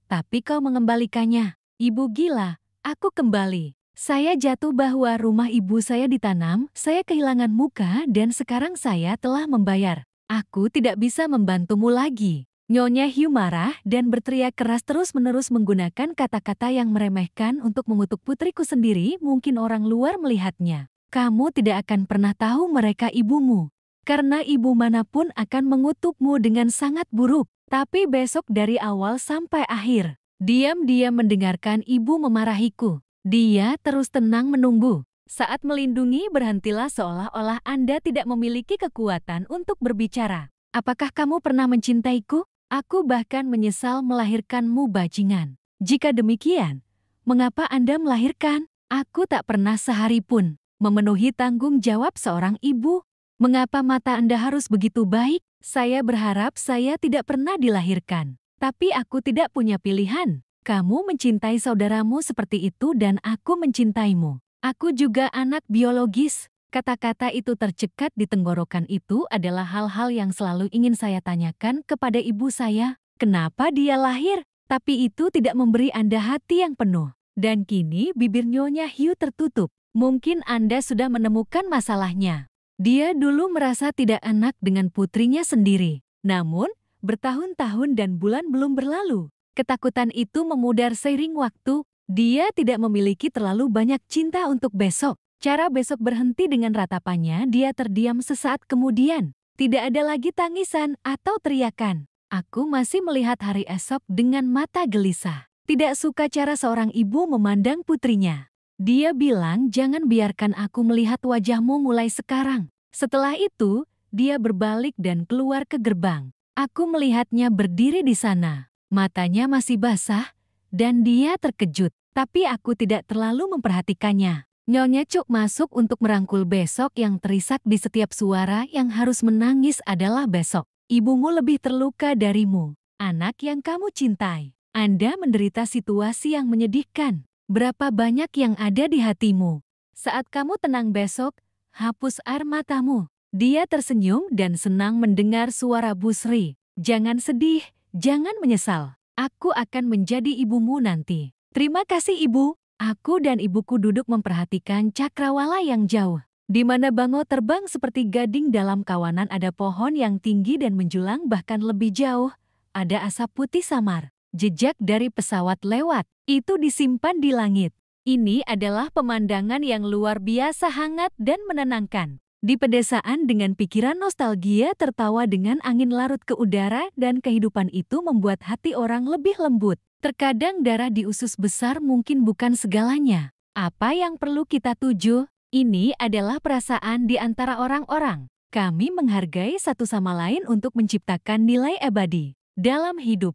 tapi kau mengembalikannya. Ibu gila, aku kembali. Saya jatuh bahwa rumah ibu saya ditanam, saya kehilangan muka dan sekarang saya telah membayar. Aku tidak bisa membantumu lagi. Nyonya Hugh marah dan berteriak keras terus-menerus menggunakan kata-kata yang meremehkan untuk mengutuk putriku sendiri. Mungkin orang luar melihatnya. Kamu tidak akan pernah tahu mereka ibumu. Karena ibu manapun akan mengutukmu dengan sangat buruk. Tapi besok dari awal sampai akhir, diam-diam mendengarkan ibu memarahiku. Dia terus tenang menunggu. Saat melindungi berhentilah seolah-olah Anda tidak memiliki kekuatan untuk berbicara. Apakah kamu pernah mencintaiku? Aku bahkan menyesal melahirkanmu bajingan. Jika demikian, mengapa Anda melahirkan? Aku tak pernah sehari pun memenuhi tanggung jawab seorang ibu. Mengapa mata Anda harus begitu baik? Saya berharap saya tidak pernah dilahirkan. Tapi aku tidak punya pilihan. Kamu mencintai saudaramu seperti itu dan aku mencintaimu. Aku juga anak biologis. Kata-kata itu tercekat di tenggorokan. Itu adalah hal-hal yang selalu ingin saya tanyakan kepada ibu saya. Kenapa dia lahir? Tapi itu tidak memberi Anda hati yang penuh. Dan kini bibir Nyonya Hugh tertutup. Mungkin Anda sudah menemukan masalahnya. Dia dulu merasa tidak enak dengan putrinya sendiri. Namun, bertahun-tahun dan bulan belum berlalu. Ketakutan itu memudar seiring waktu. Dia tidak memiliki terlalu banyak cinta untuk besok. Cara besok berhenti dengan ratapannya. Dia terdiam sesaat kemudian. Tidak ada lagi tangisan atau teriakan. Aku masih melihat hari esok dengan mata gelisah. Tidak suka cara seorang ibu memandang putrinya. Dia bilang, jangan biarkan aku melihat wajahmu mulai sekarang. Setelah itu, dia berbalik dan keluar ke gerbang. Aku melihatnya berdiri di sana. Matanya masih basah, dan dia terkejut. Tapi aku tidak terlalu memperhatikannya. Nyonya Cuk masuk untuk merangkul besok yang terisak di setiap suara yang harus menangis adalah besok. Ibumu lebih terluka darimu, anak yang kamu cintai. Anda menderita situasi yang menyedihkan. Berapa banyak yang ada di hatimu. Saat kamu tenang besok, hapus air matamu. Dia tersenyum dan senang mendengar suara Bu Sri. Jangan sedih, jangan menyesal. Aku akan menjadi ibumu nanti. Terima kasih ibu. Aku dan ibuku duduk memperhatikan cakrawala yang jauh. Di mana Bango terbang seperti gading dalam kawanan ada pohon yang tinggi dan menjulang bahkan lebih jauh. Ada asap putih samar. Jejak dari pesawat lewat, itu disimpan di langit. Ini adalah pemandangan yang luar biasa hangat dan menenangkan. Di pedesaan dengan pikiran nostalgia tertawa dengan angin larut ke udara dan kehidupan itu membuat hati orang lebih lembut. Terkadang darah di usus besar mungkin bukan segalanya. Apa yang perlu kita tuju? Ini adalah perasaan di antara orang-orang. Kami menghargai satu sama lain untuk menciptakan nilai abadi dalam hidup.